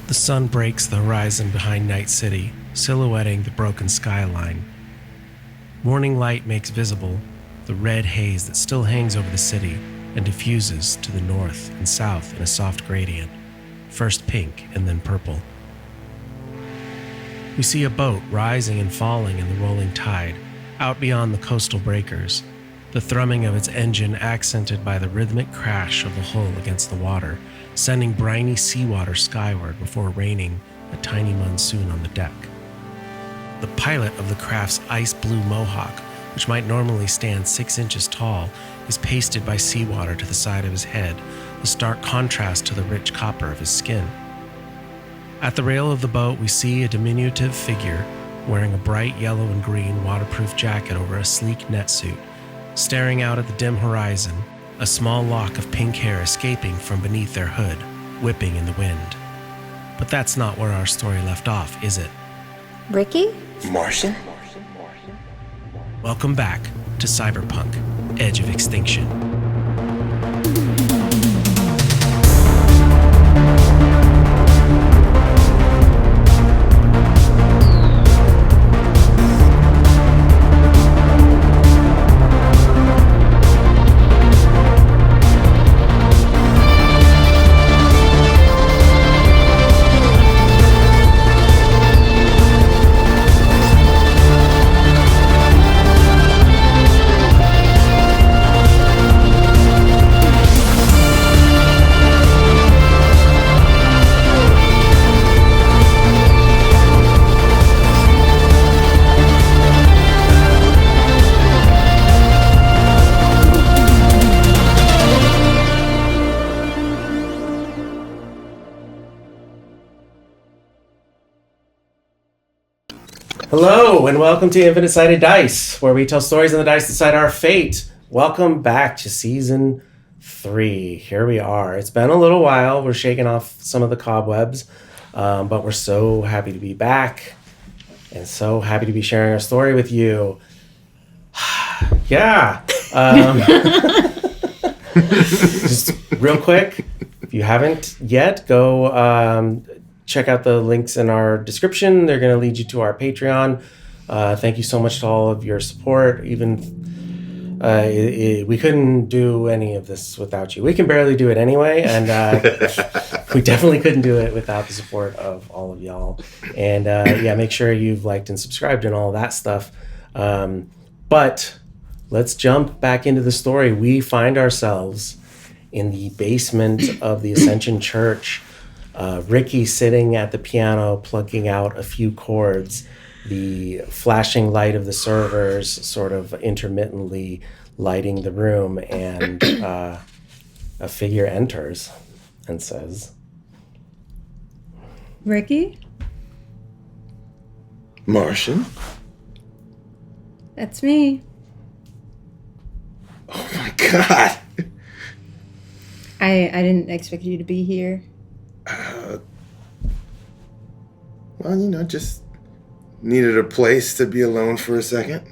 The sun breaks the horizon behind Night City, silhouetting the broken skyline. Morning light makes visible the red haze that still hangs over the city and diffuses to the north and south in a soft gradient, first pink and then purple. We see a boat rising and falling in the rolling tide, out beyond the coastal breakers, the thrumming of its engine accented by the rhythmic crash of the hull against the water, sending briny seawater skyward before raining a tiny monsoon on the deck. The pilot of the craft's ice blue mohawk, which might normally stand 6 inches tall, is pasted by seawater to the side of his head, a stark contrast to the rich copper of his skin. At the rail of the boat, we see a diminutive figure wearing a bright yellow and green waterproof jacket over a sleek netsuit, staring out at the dim horizon, a small lock of pink hair escaping from beneath their hood, whipping in the wind. But that's not where our story left off, is it? Ricky? Martian? Welcome back to Cyberpunk, Edge of Extinction. Hello, and welcome to Infinite Sided Dice, where we tell stories and the dice decide our fate. Welcome back to Season 3. Here we are. It's been a little while. We're shaking off some of the cobwebs, but we're so happy to be back and so happy to be sharing our story with you. Yeah. Just real quick, if you haven't yet, go check out the links in our description. They're going to lead you to our Patreon. Thank you so much to all of your support. Even we couldn't do any of this without you. We can barely do it anyway, and we definitely couldn't do it without the support of all of y'all. And yeah, make sure you've liked and subscribed and all that stuff. But let's jump back into the story. We find ourselves in the basement of the Ascension Church. Ricky sitting at the piano, plugging out a few chords, the flashing light of the servers sort of intermittently lighting the room, and a figure enters and says, Ricky? Martian? That's me. Oh my god! I didn't expect you to be here. Well, just needed a place to be alone for a second.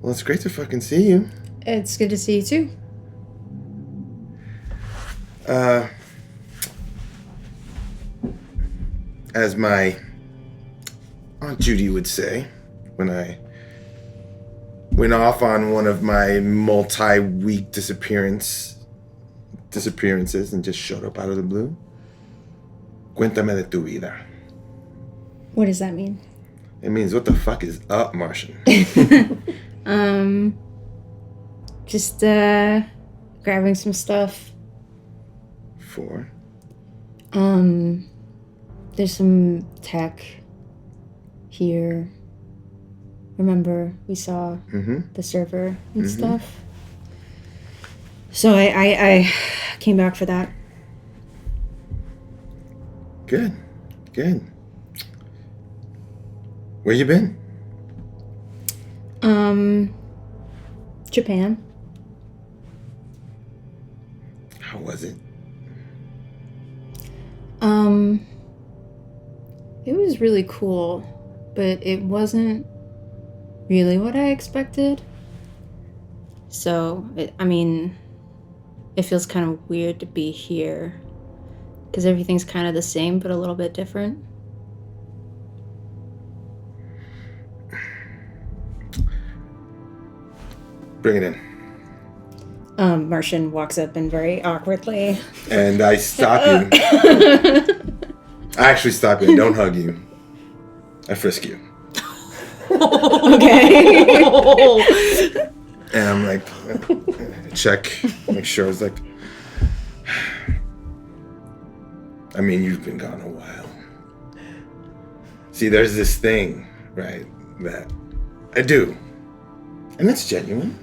Well, it's great to fucking see you. It's good to see you too. As my Aunt Judy would say, when I went off on one of my multi-week disappearances and just showed up out of the blue. Cuéntame de tu vida. What does that mean? It means, what the fuck is up, Martian? Just grabbing some stuff. For? There's some tech here. Remember, we saw the server and stuff. So I came back for that. Good. Where you been? Japan. How was it? It was really cool, but it wasn't really what I expected. So, it feels kind of weird to be here Because everything's kind of the same, but a little bit different. Bring it in. Martian walks up and very awkwardly. And I stop you. I actually stop you. I don't hug you. I frisk you. Okay. And I'm like, check, make sure. It's like, I mean, you've been gone a while. See, there's this thing, right, that I do. And that's genuine,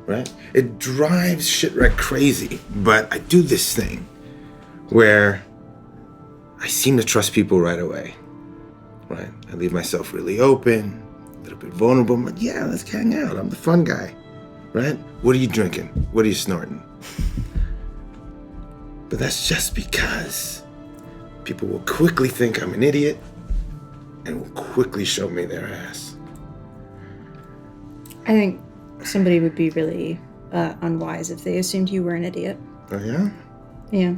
right? It drives shitwreck crazy, but I do this thing where I seem to trust people right away, right? I leave myself really open, a little bit vulnerable. I'm like, yeah, let's hang out. I'm the fun guy, right? What are you drinking? What are you snorting? But that's just because people will quickly think I'm an idiot and will quickly show me their ass. I think somebody would be really unwise if they assumed you were an idiot. Oh, yeah? Yeah.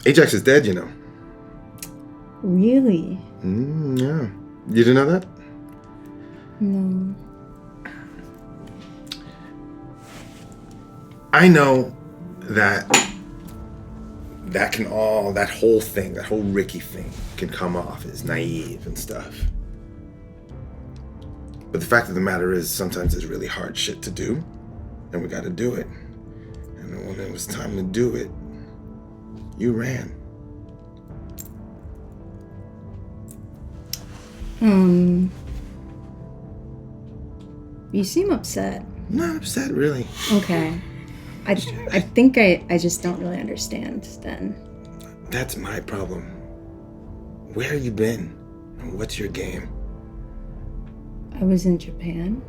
Ajax is dead, you know. Really? Yeah. You didn't know that? No. I know that that whole thing, that whole Ricky thing can come off as naive and stuff. But the fact of the matter is, sometimes it's really hard shit to do, and we gotta do it. And when it was time to do it, you ran. You seem upset. I'm not upset, really. Okay. I think I just don't really understand then. That's my problem. Where have you been? And what's your game? I was in Japan.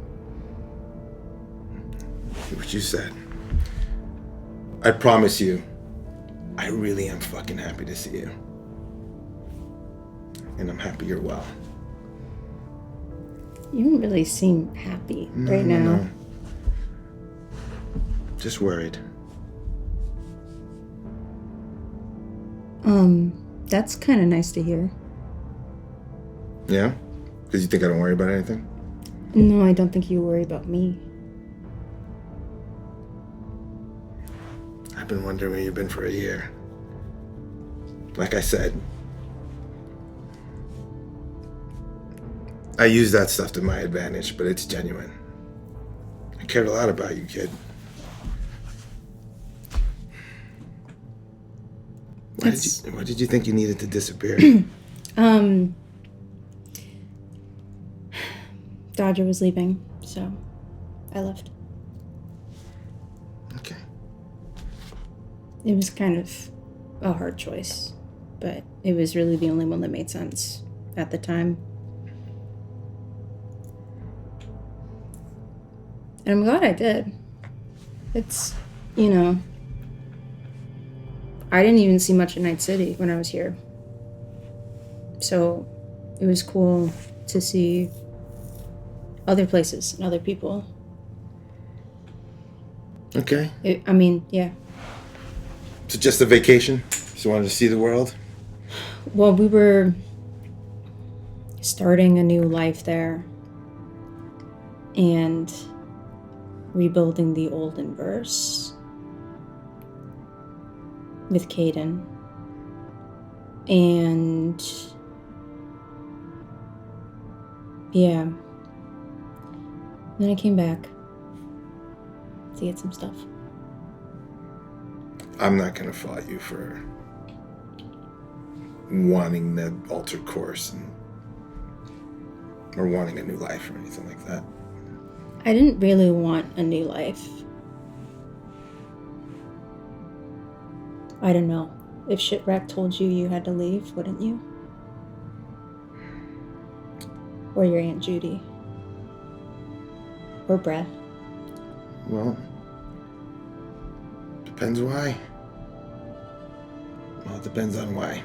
What you said. I promise you, I really am fucking happy to see you. And I'm happy you're well. You don't really seem happy right now. No. Just worried. That's kind of nice to hear. Yeah? Because you think I don't worry about anything? No, I don't think you worry about me. I've been wondering where you've been for a year. Like I said, I use that stuff to my advantage, but it's genuine. I cared a lot about you, kid. Why did you think you needed to disappear? Dodger was leaving, so I left. Okay. It was kind of a hard choice, but it was really the only one that made sense at the time. And I'm glad I did. It's, I didn't even see much of Night City when I was here. So it was cool to see other places and other people. Okay. Yeah. So just a vacation? Just wanted to see the world? Well, we were starting a new life there and rebuilding the olden verse with Caden. And yeah. Then I came back to get some stuff. I'm not gonna fault you for wanting the altered course or wanting a new life or anything like that. I didn't really want a new life. I don't know. If Shipwreck told you you had to leave, wouldn't you? Or your Aunt Judy. Or Brett. Well, depends why. Well, it depends on why.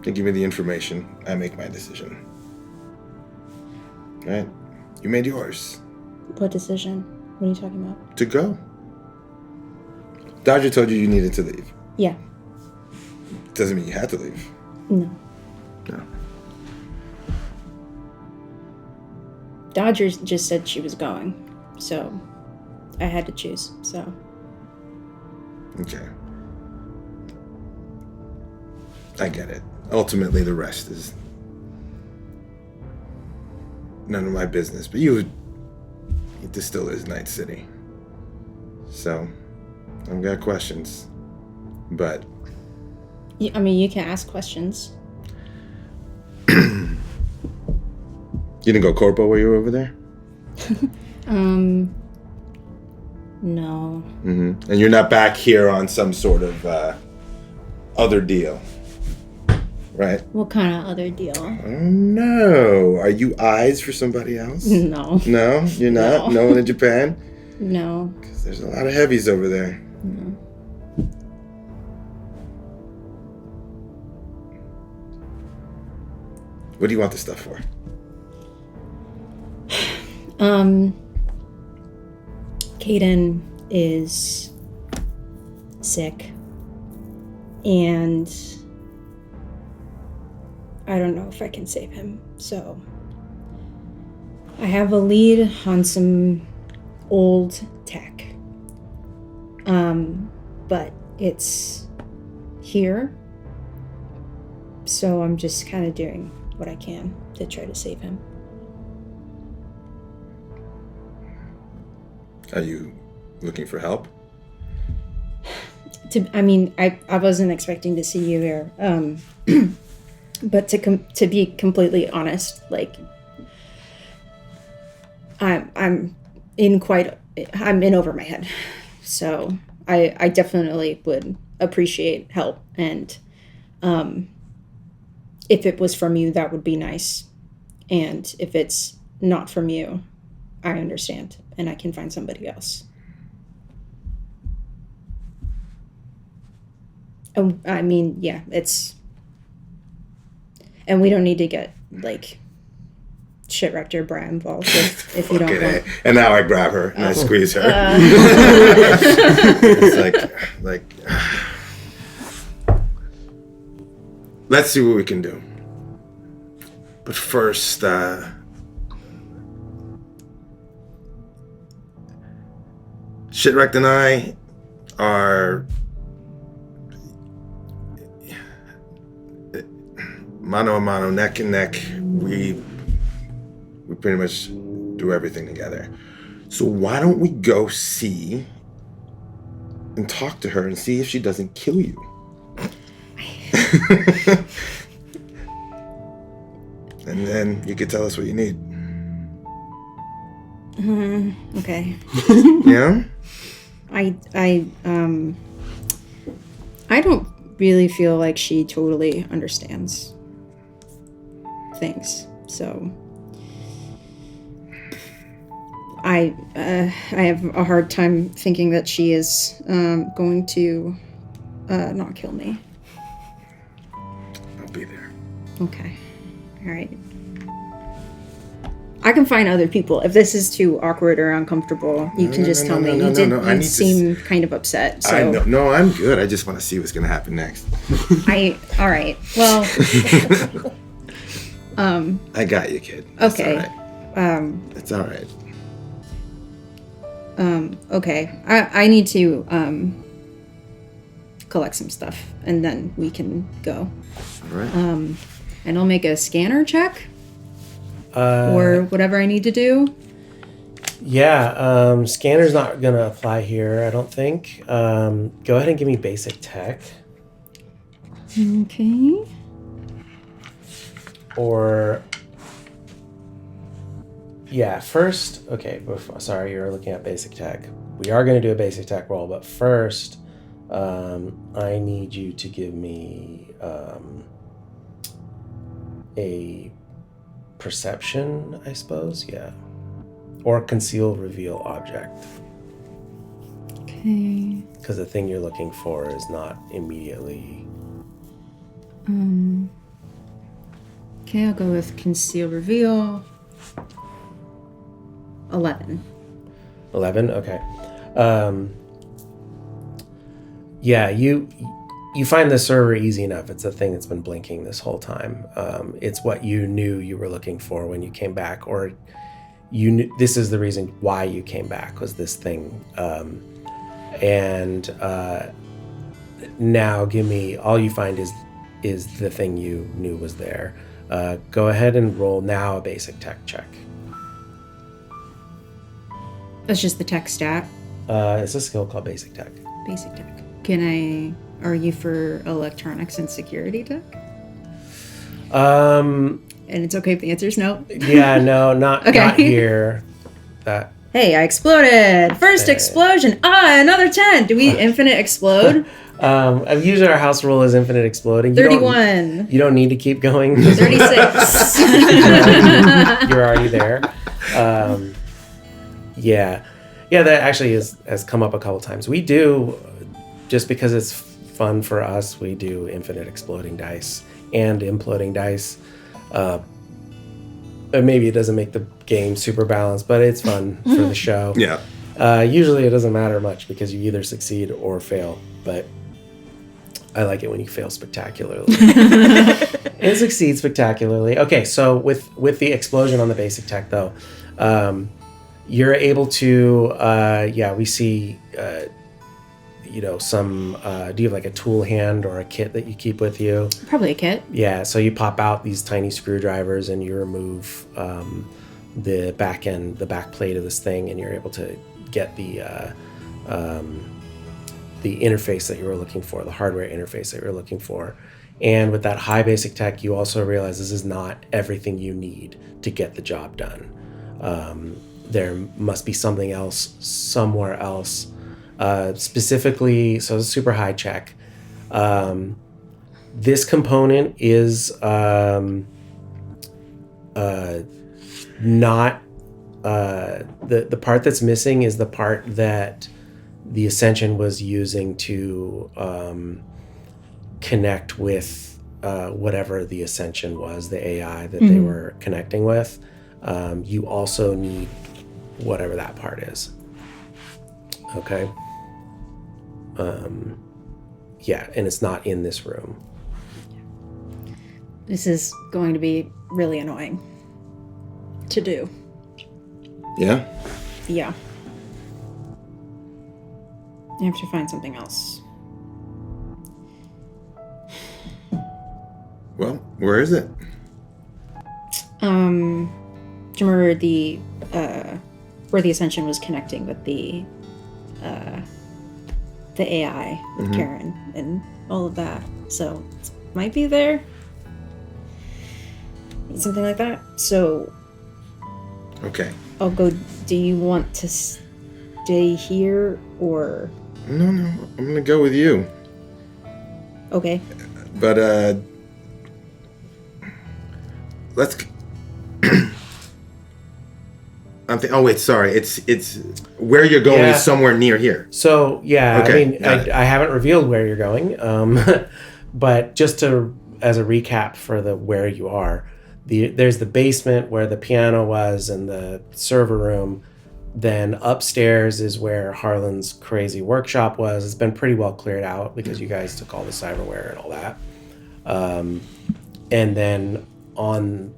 They give me the information, I make my decision. Right? You made yours. What decision? What are you talking about? To go. Dodger told you needed to leave. Yeah. Doesn't mean you had to leave. No. No. Dodger just said she was going, so I had to choose, so. Okay. I get it. Ultimately, the rest is none of my business, but this still is Night City. So, I've got questions, but... I mean, you can ask questions. You didn't go corpo while you were over there? No. Mm-hmm. And you're not back here on some sort of other deal, right? What kind of other deal? Oh, no. Are you eyes for somebody else? No. No? You're not? No one in Japan? No. Because there's a lot of heavies over there. No. What do you want the stuff for? Caden is sick, and I don't know if I can save him, so I have a lead on some old tech, but it's here, so I'm just kind of doing what I can to try to save him. Are you looking for help? I wasn't expecting to see you here. But to be completely honest, like I'm in over my head. So I definitely would appreciate help, and if it was from you, that would be nice. And if it's not from you, I understand, and I can find somebody else. I mean, yeah, it's... And we don't need to get, like, shit-wrecked or brat involved if you don't want... And now I grab her and I squeeze her. It's like... Let's see what we can do. But first, Shitwrecked and I are mano a mano, neck and neck. We pretty much do everything together. So why don't we go see and talk to her and see if she doesn't kill you? And then you could tell us what you need. Okay. Yeah? I don't really feel like she totally understands things, so I have a hard time thinking that she is going to not kill me. I'll be there. Okay. All right. I can find other people. If this is too awkward or uncomfortable, you can just tell me. You did seem kind of upset. So. I know. No, I'm good. I just want to see what's going to happen next. All right. Well. I got you, kid. That's okay. All right. It's all right. Okay. I need to collect some stuff, and then we can go. All right. And I'll make a scanner check. Or whatever I need to do. Yeah, scanner's not gonna apply here, I don't think. Go ahead and give me basic tech. Okay. Or yeah, first. Okay, sorry, you're looking at basic tech. We are gonna do a basic tech roll, but first, I need you to give me a perception, I suppose, yeah. Or conceal reveal object. Okay. Because the thing you're looking for is not immediately... Okay, I'll go with conceal reveal. 11. 11? Okay. Yeah, you find the server easy enough. It's a thing that's been blinking this whole time. It's what you knew you were looking for when you came back, or you knew this is the reason why you came back, was this thing. Now give me, all you find is the thing you knew was there. Go ahead and roll now a basic tech check. That's just the tech stat. It's a skill called basic tech. Basic tech. Can I argue for electronics and security tech? And it's okay if the answer is no. Yeah, no, not here. Hey, I exploded! First explosion! Another 10! Do we infinite explode? I've used our house rule as infinite exploding. 31. You don't need to keep going. 36. You're already there. Yeah, that actually has come up a couple times. We do, just because it's fun for us, we do infinite exploding dice and imploding dice. Maybe it doesn't make the game super balanced, but it's fun for the show. Yeah. Usually it doesn't matter much because you either succeed or fail, but I like it when you fail spectacularly and succeed spectacularly. Okay, so with the explosion on the basic tech though, you're able to, we see, some, do you have like a tool hand or a kit that you keep with you? Probably a kit. Yeah, so you pop out these tiny screwdrivers and you remove the back plate of this thing, and you're able to get the interface that you were looking for, the hardware interface that you were looking for. And with that high basic tech, you also realize this is not everything you need to get the job done. There must be something else somewhere else. Specifically, so it's a super high check. This component is not the part that's missing is the part that the Ascension was using to connect with whatever the Ascension was, the AI that they were connecting with. You also need whatever that part is. Okay. And it's not in this room. This is going to be really annoying to do. Yeah? Yeah. I have to find something else. Well, where is it? Do you remember the where the Ascension was connecting with the AI with Karen and all of that? So it might be there, something like that. So Okay. I'll go. Do you want to stay here or? No, I'm gonna go with you. Okay. But let's. Oh wait, sorry. It's where you're going is somewhere near here. So yeah, Okay, I mean, I haven't revealed where you're going, but just as a recap for the where you are, there's the basement where the piano was and the server room. Then upstairs is where Harlan's crazy workshop was. It's been pretty well cleared out because you guys took all the cyberware and all that. And then on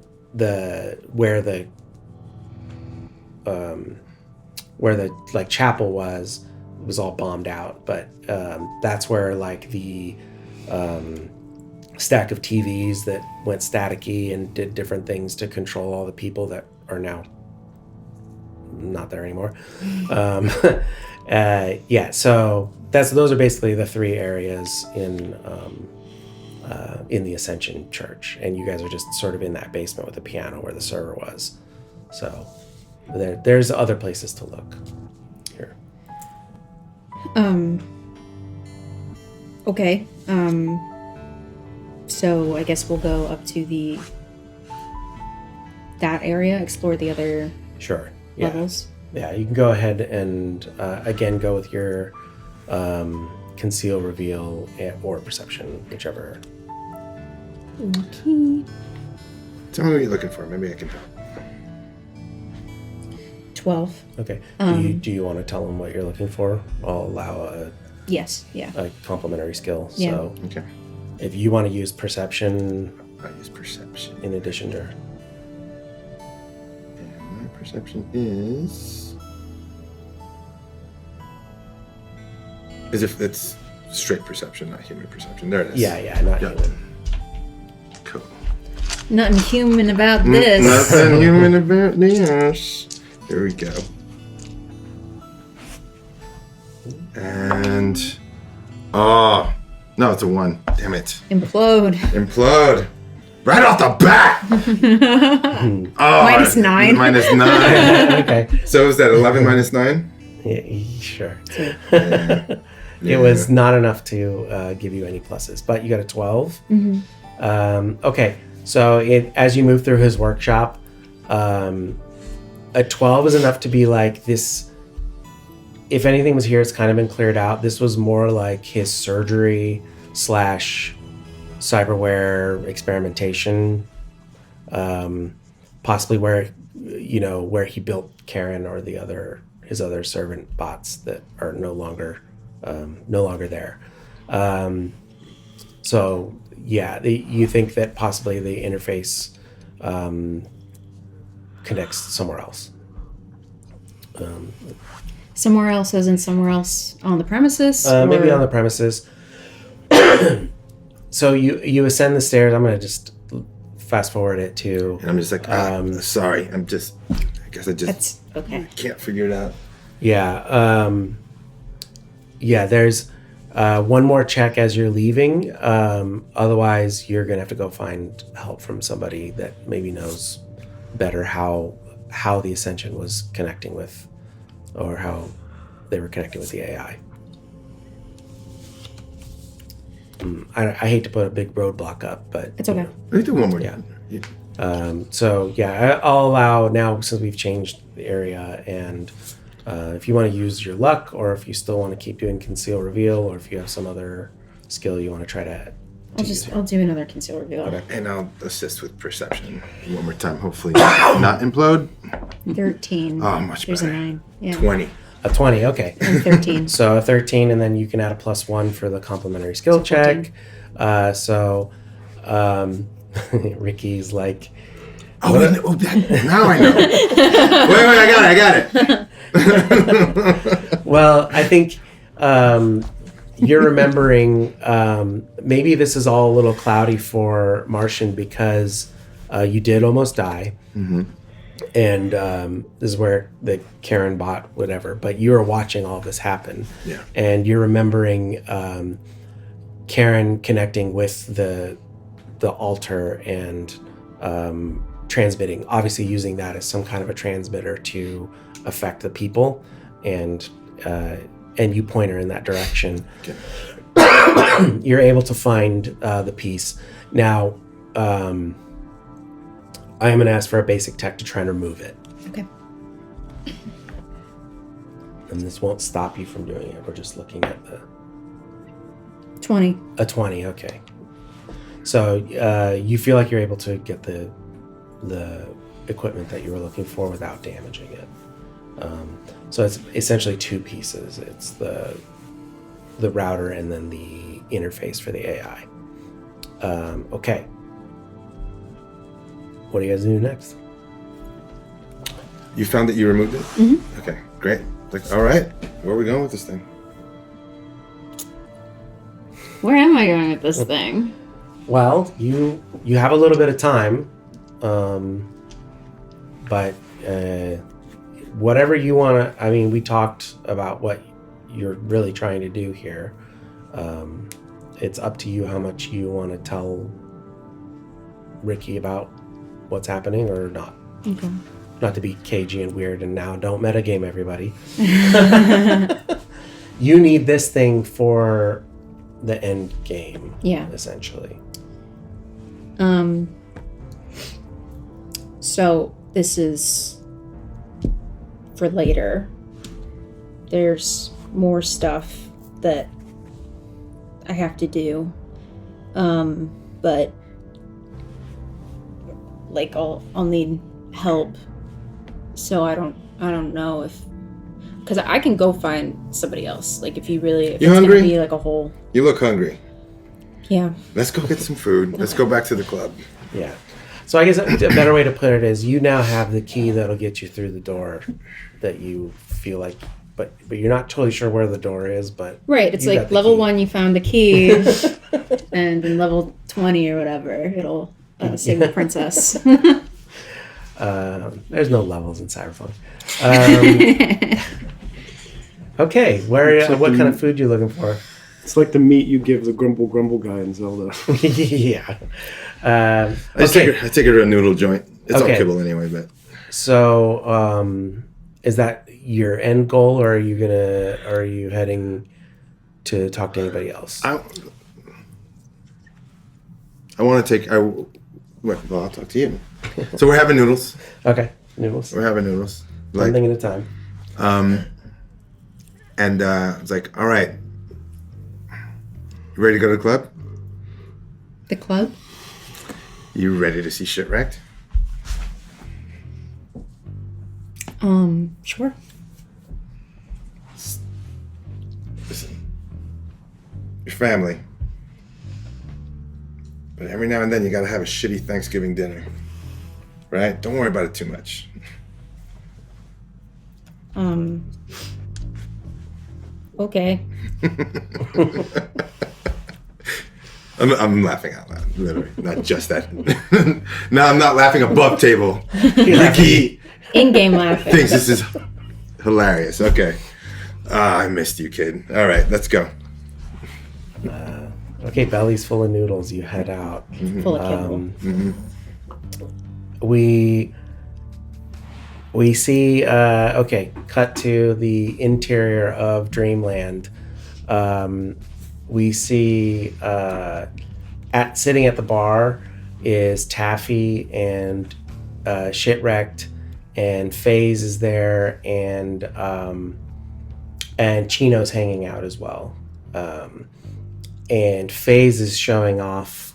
where the like chapel was all bombed out, but that's where like the stack of TVs that went staticky and did different things to control all the people that are now not there anymore. So those are basically the three areas in the Ascension Church, and you guys are just sort of in that basement with the piano where the server was. So there's other places to look here. Okay. So I guess we'll go up to that area, explore the other levels. Yeah, you can go ahead and again go with your conceal, reveal, or perception, whichever. Okay. Tell me what you're looking for. Maybe I can help. 12. Okay. Do you want to tell him what you're looking for? I'll allow Yes, yeah. a complementary skill. Yeah. So Okay. if you want to use perception I use perception. in addition to... And my perception is... As if it's straight perception, not human perception. There it is. Yeah, not Yeah. human. Cool. Nothing human about this. Nothing human about this. Here we go. And... Oh. No, it's a 1. Damn it. Implode. Implode. Right off the bat! Oh, Minus 9. Minus 9. Okay. So is that 11 minus 9? Yeah, sure. Yeah. It was not enough to give you any pluses, but you got a 12. Okay, so as you move through his workshop, a 12 is enough to be like this. If anything was here, it's kind of been cleared out. This was more like his surgery / cyberware experimentation, possibly where he built Karen or his other servant bots that are no longer there. So yeah, you think that possibly the interface connects somewhere else. Somewhere else, as in somewhere else on the premises? Maybe on the premises. So you ascend the stairs. I'm going to just fast forward it to... And I'm just like, sorry. I guess I just That's okay. can't figure it out. Yeah. There's one more check as you're leaving. Otherwise, you're going to have to go find help from somebody that maybe knows better how the Ascension was connecting with, or how they were connecting with the AI. I hate to put a big roadblock up, but... It's okay. Let me do one more. Yeah. I'll allow now, since we've changed the area, and if you want to use your luck, or if you still want to keep doing conceal reveal, or if you have some other skill you want to try to I'll do another conceal reveal. Okay. And I'll assist with perception one more time. Hopefully not implode. 13. Oh, much There's better. a 9. Yeah. 20. A 20, okay. And 13. So a 13, and then you can add a +1 for the complementary skill check. Ricky's like... Now I know. Wait, I got it. Well, I think you're remembering, maybe this is all a little cloudy for Martian because you did almost die. Mm-hmm. And this is where the Karen bot, whatever, but you were watching all this happen. Yeah. And you're remembering Karen connecting with the altar and transmitting, obviously using that as some kind of a transmitter to affect the people, and you point her in that direction. Okay. You're able to find the piece. Now, I am going to ask for a basic tech to try and remove it. Okay. And this won't stop you from doing it. We're just looking at the... 20. A 20, okay. So you feel like you're able to get the equipment that you were looking for without damaging it. So it's essentially 2 pieces. It's the router and then the interface for the AI. Okay. What do you guys do next? You found that you removed it? Mm-hmm. Okay, great. Like, all right, where are we going with this thing? Where am I going with this thing? Well, you have a little bit of time, but whatever you want to... I mean, we talked about what you're really trying to do here. It's up to you how much you want to tell Ricky about what's happening or not. Okay. Not to be cagey and weird, and now don't metagame everybody. You need this thing for the end game, essentially. So this is for later. There's more stuff that I have to do. But like I'll need help so I don't I don't know if... Because I can go find somebody else. Like, if you really... If You it's hungry? gonna be, like, a whole... You look hungry. Yeah. Let's go get some food. Let's go back to the club. Yeah. So I guess a better way to put it is you now have the key that'll get you through the door that you feel like... But you're not totally sure where the door is, but... Right. It's you like got the level key. 1, you found the key. And in level 20 or whatever, it'll save the princess. There's no levels in Cyberpunk. Okay, what kind of food you looking for? It's like the meat you give the grumble guy in Zelda. Yeah. I take her to a noodle joint. It's all kibble anyway, but... So, is that your end goal, or are you heading to talk to anybody else? I want to take... Well, I'll talk to you. So we're having noodles. Okay, noodles. We're having noodles. One thing at a time. And it's like, all right, you ready to go to the club? The club? You ready to see shit wrecked? Sure. Listen, your family. But every now and then you gotta have a shitty Thanksgiving dinner. Right? Don't worry about it too much. Okay. I'm laughing out loud, literally. Not just that. No, I'm not laughing above table. Ricky In-game laughing. thinks this is hilarious. Okay. I missed you, kid. All right, let's go. Okay, belly's full of noodles. You head out. Full of kibble. We see, cut to the interior of Dreamland. We see, sitting at the bar is Taffy and Shitwrecked, and FaZe is there, and Chino's hanging out as well. And FaZe is showing off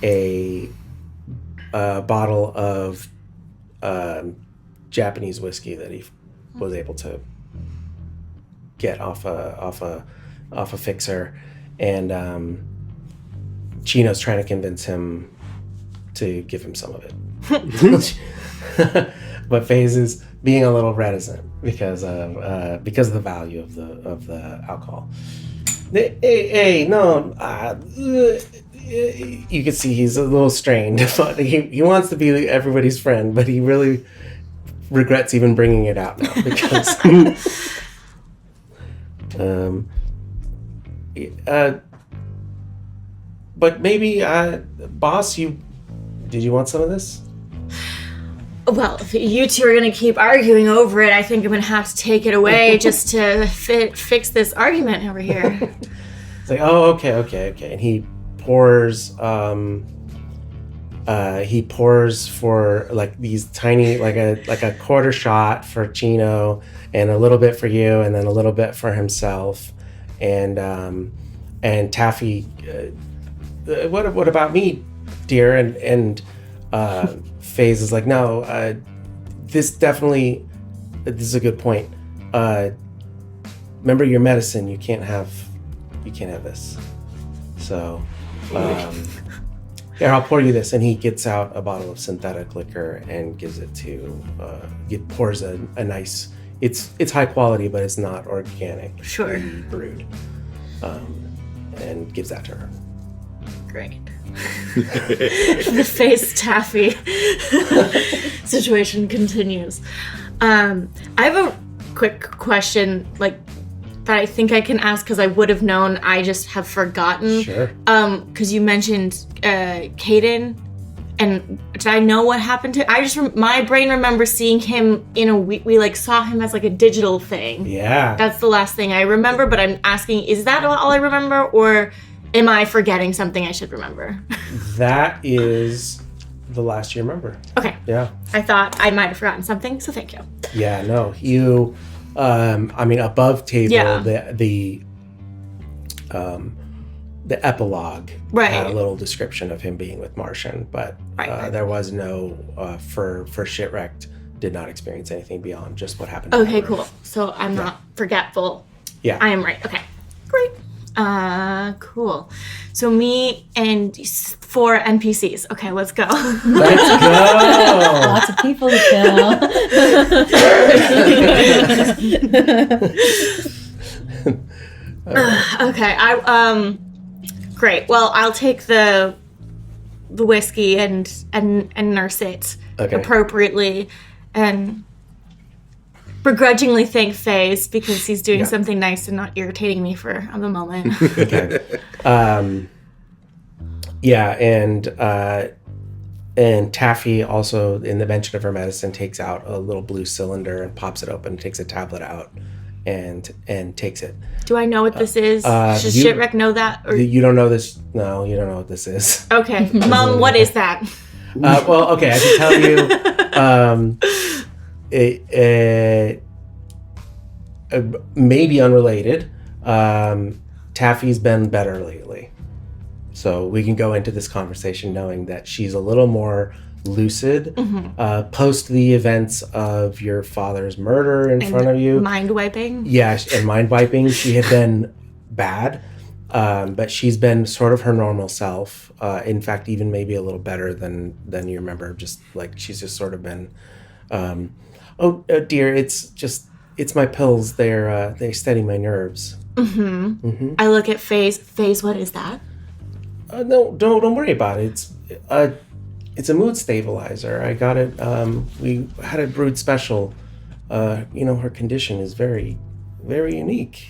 a bottle of Japanese whiskey that he was able to get off a fixer, and Chino's trying to convince him to give him some of it. But FaZe is being a little reticent because of the value of the alcohol. Hey, no. You can see he's a little strained. But he wants to be everybody's friend, but he really regrets even bringing it out now because. But maybe, boss, did you want some of this? Well, if you two are going to keep arguing over it, I think I'm going to have to take it away just to fix this argument over here. It's like, oh, okay. And he pours for like these tiny, like a quarter shot for Chino, and a little bit for you, and then a little bit for himself, and Taffy, what about me, dear? And FaZe is like, no, this is a good point. Remember your medicine. You can't have this. So, here, I'll pour you this. And he gets out a bottle of synthetic liquor and gives it to. Pours a nice. It's high quality, but it's not organic. Sure. Brewed. And gives that to her. Great. The FaZe Taffy situation continues. I have a quick question, like, that I think I can ask because I would have known. I just have forgotten. Sure. Because you mentioned Caden, and did I know what happened to? My brain remembers seeing him we like saw him as like a digital thing. Yeah. That's the last thing I remember. But I'm asking, is that all I remember, or am I forgetting something I should remember? That is the last you remember. Okay. Yeah. I thought I might have forgotten something, so thank you. Yeah, no. You above table, Yeah. the epilogue Right. had a little description of him being with Martian, but Right. there was no for Shitwrecked did not experience anything beyond just what happened. Okay, cool. So I'm not forgetful. Yeah. I am right. Okay, great. Cool. So me and 4 NPCs. Okay, let's go. Let's go. Lots of people to kill. Okay, great. Well, I'll take the whiskey and nurse it appropriately, and begrudgingly thank FaZe because he's doing something nice and not irritating me for the moment. Okay. And Taffy also, in the mention of her medicine, takes out a little blue cylinder and pops it open, takes a tablet out, and takes it. Do I know what this is? Does Shitrek know that? Or? You don't know this? No, you don't know what this is. Okay. Mom, what is that? Well, okay, I can tell you. Maybe unrelated. Taffy's been better lately. So we can go into this conversation knowing that she's a little more lucid post the events of your father's murder in front of you. Mind wiping? Yeah, and mind wiping. She had been bad, but she's been sort of her normal self. In fact, even maybe a little better than you remember. Just like she's just sort of been, oh dear, it's my pills. They steady my nerves. I look at FaZe. FaZe, what is that? No, don't worry about it. It's a mood stabilizer. I got it. We had it brewed special. Her condition is very, very unique.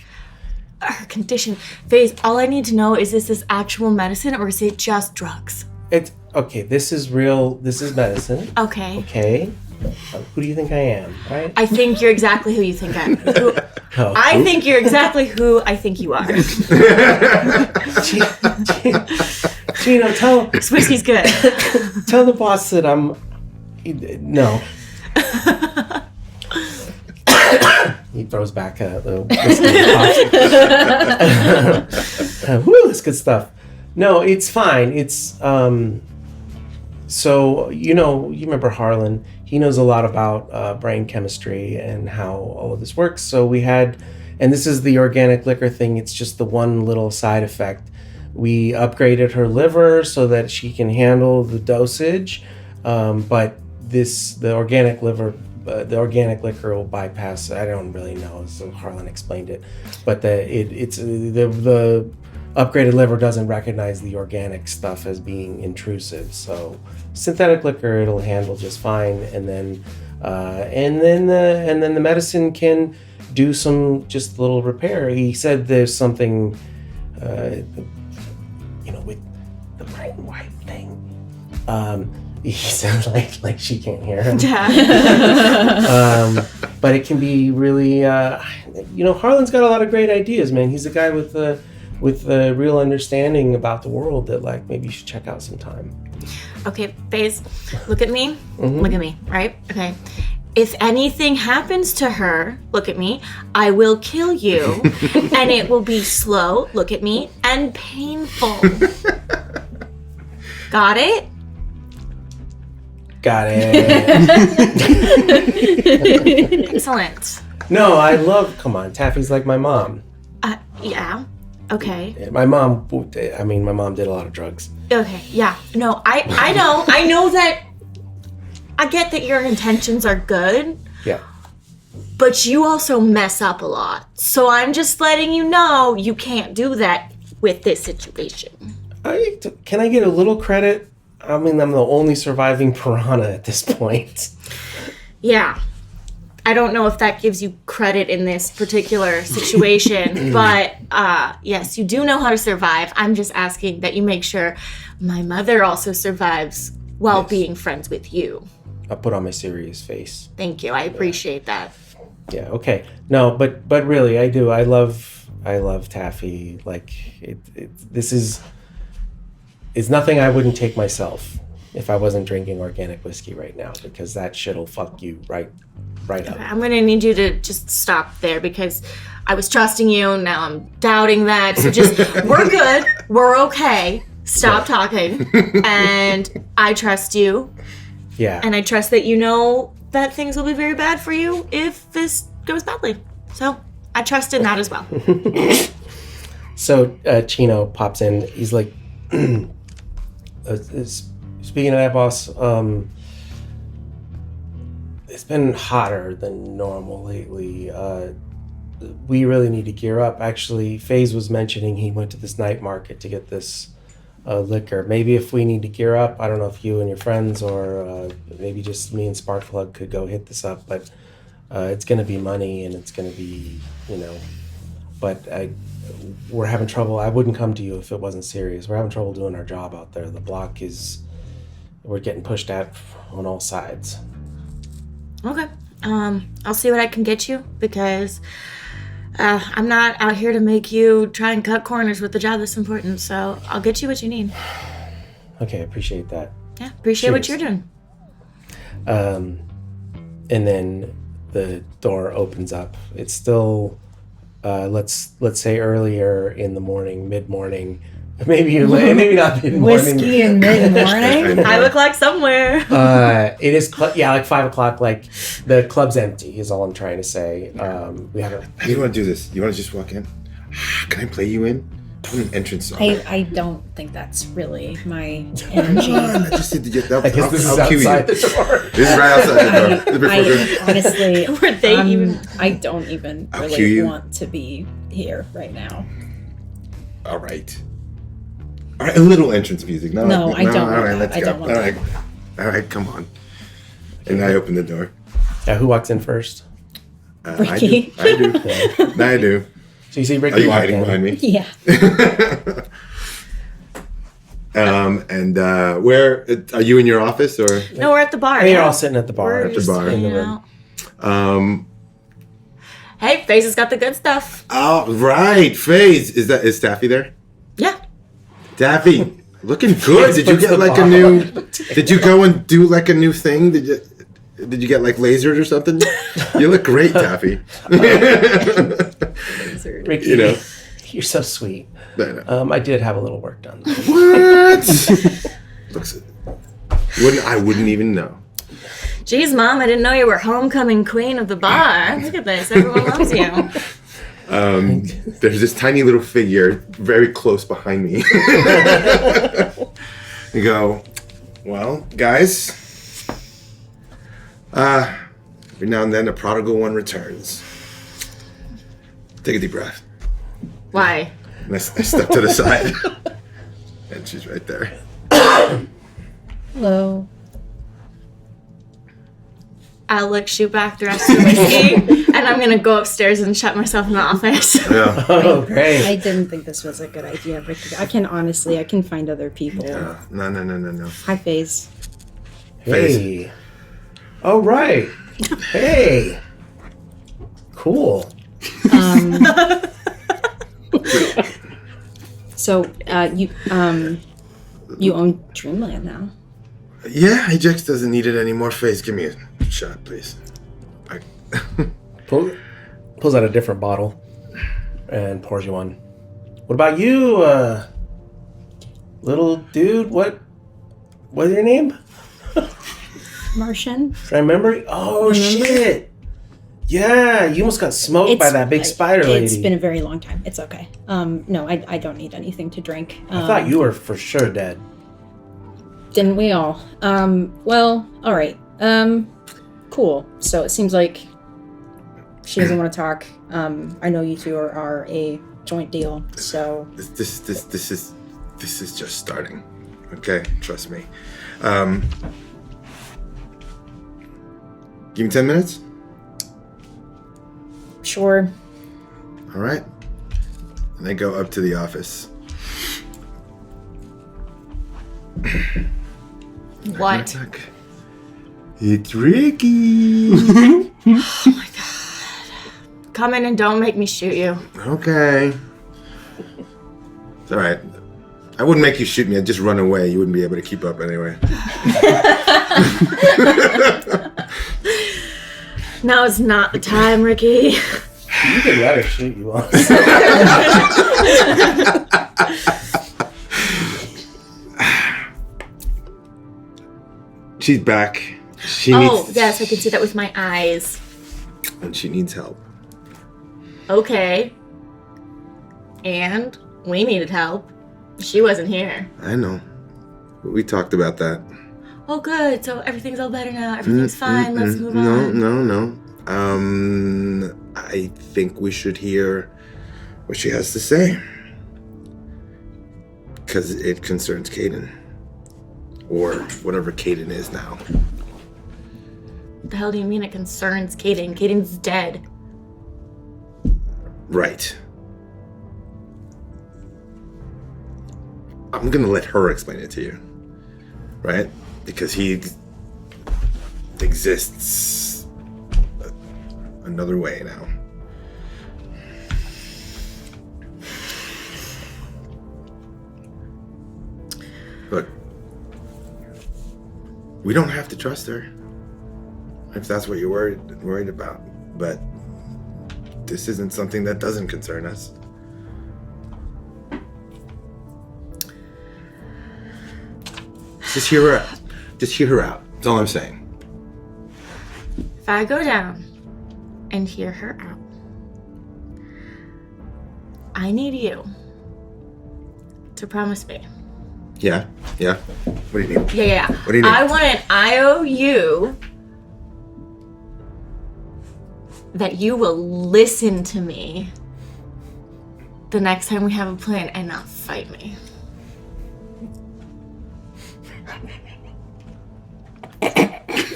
Her condition. FaZe, all I need to know is this actual medicine or is it just drugs? It's okay. This is real. This is medicine. Okay. Okay. Who do you think I am? Right? I think you're exactly who you think I am. I think you're exactly who I think you are. Gino, tell This whiskey's good. Tell the boss that I'm. No. He throws back the whiskey. Woo, that's good stuff. No, it's fine. It's So you remember Harlan. He knows a lot about brain chemistry and how all of this works. So we had, and this is the organic liquor thing. It's just the one little side effect. We upgraded her liver so that she can handle the dosage, but the organic liver, the organic liquor will bypass. I don't really know. So Harlan explained it, but the upgraded liver doesn't recognize the organic stuff as being intrusive. So synthetic liquor it'll handle just fine, and then the medicine can do some just little repair. He said there's something. With the brain wipe thing. He sounds like she can't hear him. But it can be really, Harlan's got a lot of great ideas, man. He's a guy with a real understanding about the world that maybe you should check out sometime. Okay, FaZe, look at me. Look at me, right? Okay. If anything happens to her, look at me, I will kill you, and it will be slow, look at me, and painful. Got it? Got it. Excellent. No, come on, Taffy's like my mom. Yeah, okay. My mom did a lot of drugs. Okay, yeah. No, I know that. I get that your intentions are good. Yeah. But you also mess up a lot. So I'm just letting you know you can't do that with this situation. Can I get a little credit? I'm the only surviving piranha at this point. Yeah. I don't know if that gives you credit in this particular situation, but yes, you do know how to survive. I'm just asking that you make sure my mother also survives while being friends with you. I'll put on my serious face. Thank you. I appreciate that. Yeah. Okay. No, but really, I do. I love Taffy. It's nothing I wouldn't take myself if I wasn't drinking organic whiskey right now, because that shit'll fuck you right up. Okay, I'm gonna need you to just stop there because I was trusting you. Now I'm doubting that. So just we're good. We're okay. Stop talking. And I trust you. Yeah. And I trust that you know that things will be very bad for you if this goes badly. So I trust in that as well. So Chino pops in. He's like, speaking of that, boss, it's been hotter than normal lately. We really need to gear up. Actually, FaZe was mentioning he went to this night market to get this liquor. Maybe if we need to gear up, I don't know if you and your friends or maybe just me and Sparkplug could go hit this up, but it's going to be money and it's going to be, but we're having trouble. I wouldn't come to you if it wasn't serious. We're having trouble doing our job out there. The block we're getting pushed at on all sides. Okay. I'll see what I can get you because I'm not out here to make you try and cut corners with the job that's important. So I'll get you what you need. Okay, I appreciate that. Yeah, appreciate what you're doing. And then the door opens up. It's still, let's say earlier in the morning, mid-morning. Maybe not mid-morning. Whiskey in mid-morning? 5 o'clock somewhere. It is, like 5 o'clock. Like the club's empty is all I'm trying to say. We haven't. How do you want to do this? You want to just walk in? Can I play you in? Put an entrance song. I don't think that's really my energy. I just need to get that. I guess this is outside the door. This is right outside the door. I honestly, Were they even? I don't even I'll cue really you. want to be here right now. All right, a little entrance music. No, I don't want All right, that. let's I go. don't want that. All right, come on. And I open the door. Who walks in first? Ricky. I do. I do. So you see Are Ricky you walk hiding in. behind me? Yeah. And where are you in your office or? No, we're at the bar. And you're all sitting at the bar. We're At the bar. just hanging In the out. Hey, FaZe has got the good stuff. Oh, right, FaZe. Is Taffy there? Yeah. Taffy, looking good. Did you puts get the like a bar new? on the table. Did you go and do like a new thing? Did you get like lasers or something? You look great, Taffy. Ricky, you're so sweet. I did have a little work done. What? I wouldn't even know. Jeez, Mom, I didn't know you were homecoming queen of the bar. Look at this. Everyone loves you. There's this tiny little figure very close behind me. You go, well, guys, every now and then a prodigal one returns. Take a deep breath. Why? And I step to the side. And she's right there. Hello. I'll shoot back the rest of the whiskey, and I'm gonna go upstairs and shut myself in the office. Yeah. Oh, great. I didn't think this was a good idea, Ricky. I can find other people. No. Hi, FaZe. Hey. Oh, right. Hey. Cool. So, you own Dreamland now. Yeah, Ajax doesn't need it anymore. FaZe, give me a shot, please. Pulls out a different bottle and pours you one. What about you, little dude? What's your name? Martian? Should I remember? Oh, Remember? shit. Yeah, you almost got smoked by that big spider lady. It's been a very long time. It's okay. No, I don't need anything to drink. I thought you were for sure dead. Didn't we all? Well, all right. Cool. So it seems like she doesn't want to talk. I know you two are a joint deal. So This is just starting. Okay, trust me. Give me 10 minutes. sure. All right. And I go up to the office. What? Knock, knock. It's Ricky. Oh my god. Come in and don't make me shoot you. Okay. It's all right. I wouldn't make you shoot me. I'd just run away. You wouldn't be able to keep up anyway. Now is not the time, Ricky. You can let her shoot you on. She's back. Yes, I can see that with my eyes. And she needs help. Okay. And we needed help. She wasn't here. I know. But we talked about that. Oh, good. So everything's all better now. Everything's fine. Let's move on. No. I think we should hear what she has to say. Because it concerns Caden. Or whatever Caden is now. What the hell do you mean it concerns Caden? Caden's dead. Right. I'm gonna let her explain it to you. Right? Because he exists another way now. Look, we don't have to trust her, if that's what you're worried about. But this isn't something that doesn't concern us. Just hear her out. Just hear her out. That's all I'm saying. If I go down and hear her out, I need you to promise me. Yeah. What do you need? Yeah. What do you need? I want an IOU that you will listen to me the next time we have a plan and not fight me.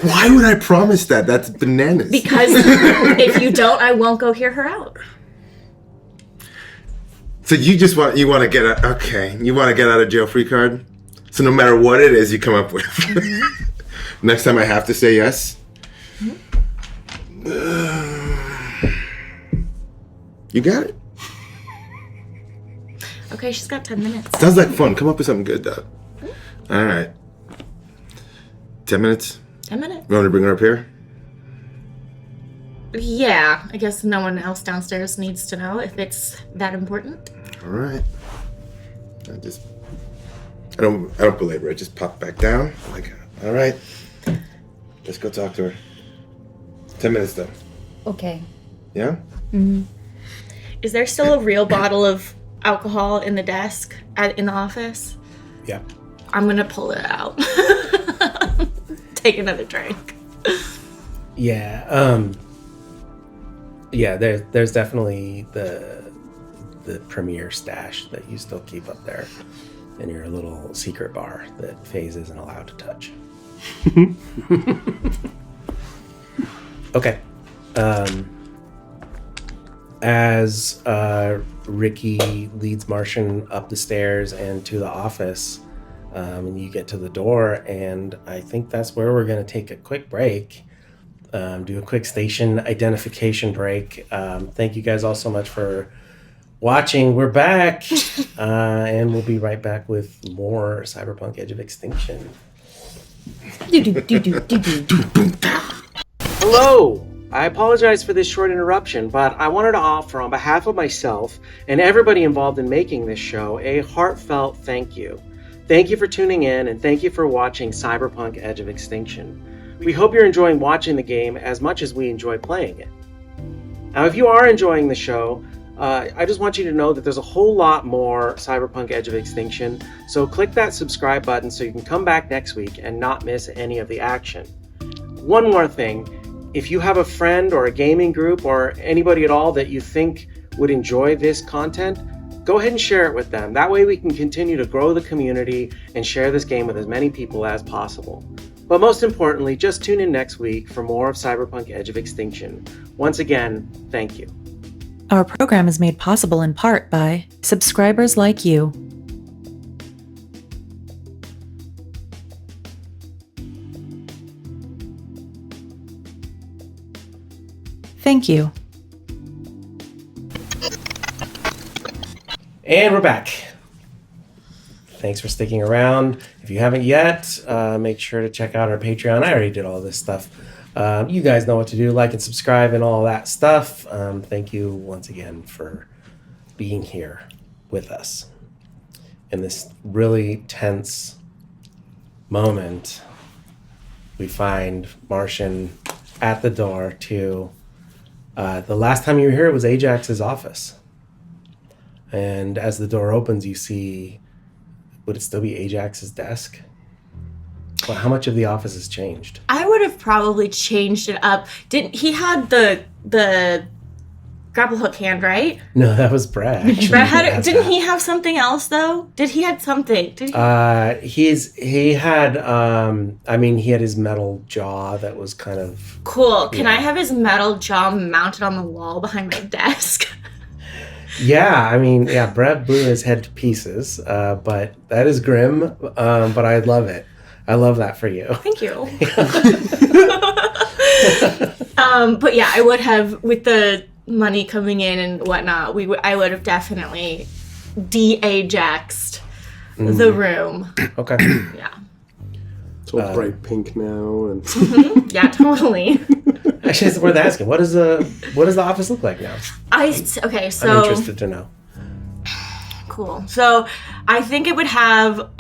Why would I promise that? That's bananas. Because if you don't, I won't go hear her out. So you want to get out of jail free card? So no matter what it is you come up with. Mm-hmm. Next time I have to say yes? Mm-hmm. You got it. Okay, she's got 10 minutes. Sounds like fun. Come up with something good though. Mm-hmm. All right. 10 minutes? 10 minutes. You want me to bring her up here? Yeah, I guess no one else downstairs needs to know if it's that important. All right. I don't belabor it. Just pop back down. Like, all right. Let's go talk to her. 10 minutes though. Okay. Yeah? Mm-hmm. Is there still a real bottle of alcohol in the desk in the office? Yeah. I'm gonna pull it out. Take another drink. Yeah. There's definitely the premier stash that you still keep up there in your little secret bar that FaZe isn't allowed to touch. Okay. As Ricky leads Martian up the stairs and to the office, and you get to the door, and I think that's where we're going to take a quick break, do a quick station identification break. Thank you guys all so much for watching. We're back, and we'll be right back with more Cyberpunk Edge of Extinction. Hello! I apologize for this short interruption, but I wanted to offer on behalf of myself and everybody involved in making this show a heartfelt thank you. Thank you for tuning in, and thank you for watching Cyberpunk Edge of Extinction. We hope you're enjoying watching the game as much as we enjoy playing it. Now, if you are enjoying the show, I just want you to know that there's a whole lot more Cyberpunk Edge of Extinction, so click that subscribe button so you can come back next week and not miss any of the action. One more thing, if you have a friend or a gaming group or anybody at all that you think would enjoy this content, go ahead and share it with them. That way we can continue to grow the community and share this game with as many people as possible. But most importantly, just tune in next week for more of Cyberpunk Edge of Extinction. Once again, thank you. Our program is made possible in part by subscribers like you. Thank you. And we're back. Thanks for sticking around. If you haven't yet, make sure to check out our Patreon. I already did all this stuff. You guys know what to do. Like and subscribe and all that stuff. Thank you once again for being here with us in this really tense moment we find Martian at the door to the last time you were here, it was Ajax's office. And as the door opens, you see, would it still be Ajax's desk? Well, how much of the office has changed? I would have probably changed it up. He had the grapple hook hand, right? No, that was Brad. Brad had it. Didn't he have something else though? He had something? Did he? He had he had his metal jaw that was kind of cool. Can I have his metal jaw mounted on the wall behind my desk? Yeah, Brad blew his head to pieces, but that is grim, but I love it. I love that for you. Thank you. But yeah, I would have, with the money coming in and whatnot, I would have definitely de-Ajaxed the room. Okay. Yeah. It's all bright pink now, and yeah, totally. Actually, it's worth asking. What does the office look like now? I'm interested to know. Cool. So I think it would have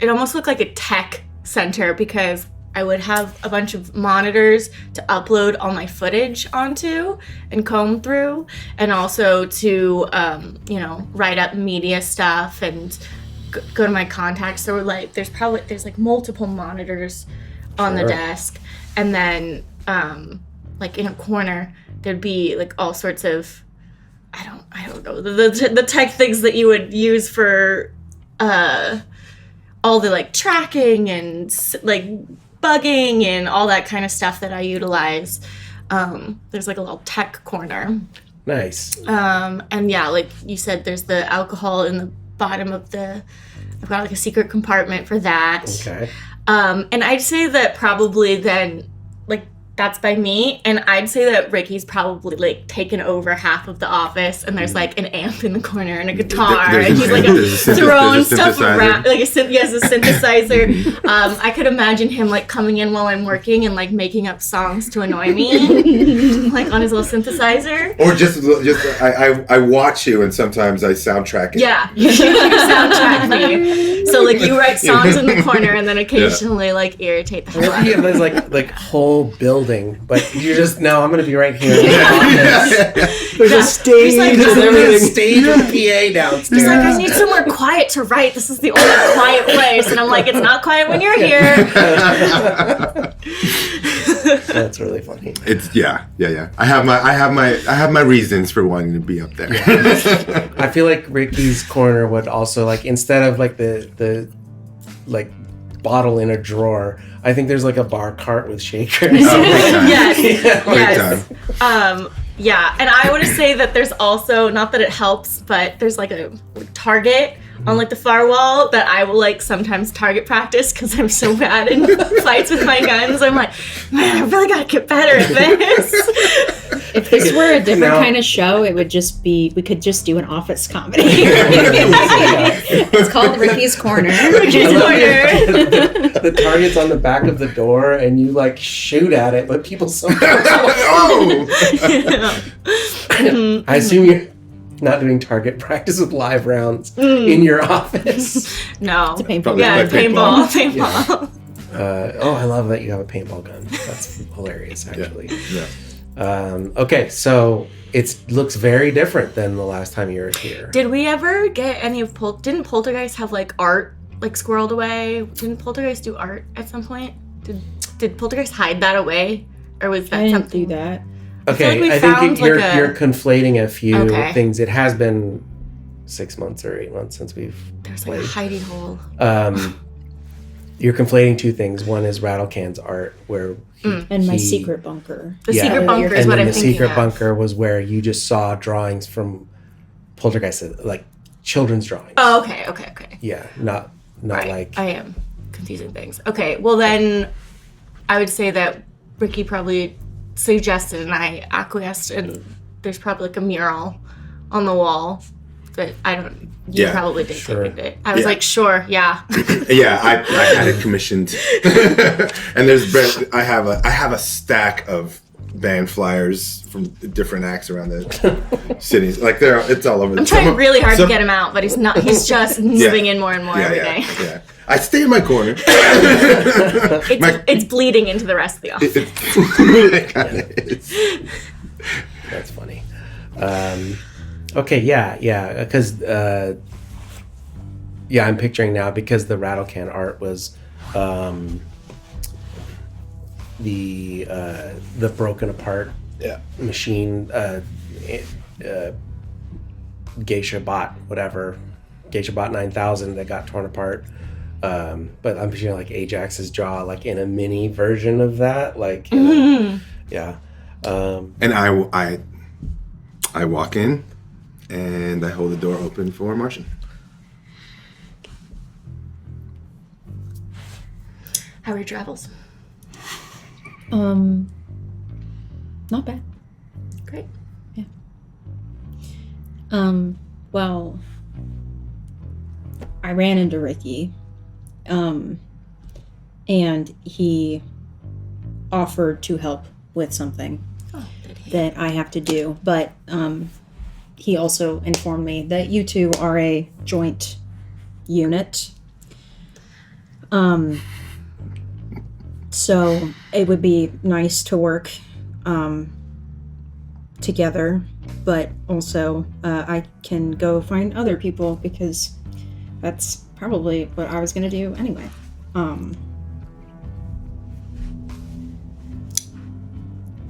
it almost looked like a tech center, because I would have a bunch of monitors to upload all my footage onto and comb through, and also to write up media stuff and go to my contacts. So there's multiple monitors on the desk, and then in a corner there'd be like all sorts of I don't know the tech things that you would use for all the like tracking and like bugging and all that kind of stuff that I utilize. There's like a little tech corner. Nice. And yeah, like you said, there's the alcohol in the bottom of I've got like a secret compartment for that. Okay. And I'd say that probably then, like, that's by me, and I'd say that Ricky's probably like taken over half of the office, and there's like an amp in the corner and a guitar, and he's like throwing stuff around, like a synthesizer. I could imagine him like coming in while I'm working and like making up songs to annoy me, like on his little synthesizer. Or just I watch you, and sometimes I soundtrack it. Yeah, you soundtrack me. So like you write songs in the corner, and then occasionally like irritate the hell out of me. Yeah, there's like whole building, but you just I'm going to be right here in the office. there's a stage. There's a stage with PA downstairs. He's like, I need somewhere quiet to write. This is the only quiet place. And I'm like, it's not quiet when you're here. That's really funny. It's yeah. I have my reasons for wanting to be up there. I feel like Ricky's corner would also, like, instead of like the like bottle in a drawer, I think there's like a bar cart with shakers. Yes. Yeah, and I would say that there's also, not that it helps, but there's like a target on like the far wall that I will like sometimes target practice, because I'm so bad in fights with my guns. I'm like, man, I really gotta get better at this. If this were a different kind of show, it would just be, we could just do an office comedy. It's called Ricky's Corner. Ricky's Corner. The target's on the back of the door, and you like shoot at it, but people sometimes I assume you're not doing target practice with live rounds in your office. No. It's a paintball. Yeah, paintball. Yeah. I love that you have a paintball gun. That's hilarious, actually. Yeah. Okay, so it looks very different than the last time you were here. Did we ever get any of didn't Poltergeist have like art like squirreled away? Didn't Poltergeist do art at some point? Did Poltergeist hide that away, or was that I didn't something? do that. Okay, I think you're conflating a few things. It has been 6 months or 8 months since we've There's played. like a hidey hole. You're conflating two things. One is Rattlecan's art, where my secret bunker. The secret bunker is what I'm thinking of. And the secret bunker was where you just saw drawings from Poltergeist, like children's drawings. Oh, okay. Yeah, not right. like... I am confusing things. Okay, well then I would say that Ricky probably suggested and I acquiesced, and there's probably like a mural on the wall that you probably dictated it. I was like, sure, yeah. Yeah, I had it commissioned. And I have a stack of band flyers from different acts around the cities. Like it's all over. I'm trying really hard to get him out, but he's not. He's just moving in more and more every day. Yeah. I stay in my corner. It's bleeding into the rest of the office. That's funny. Okay, yeah, because I'm picturing now because the rattle can art was the broken apart machine, Geisha Bot 9000 that got torn apart. But I'm picturing like Ajax's jaw, like in a mini version of that, like yeah. And I walk in and I hold the door open for Martian. How are your travels? Not bad. Great. Yeah. Well, I ran into Ricky, and he offered to help with something that I have to do, but he also informed me that you two are a joint unit. So it would be nice to work together, but also I can go find other people because that's probably what I was going to do anyway.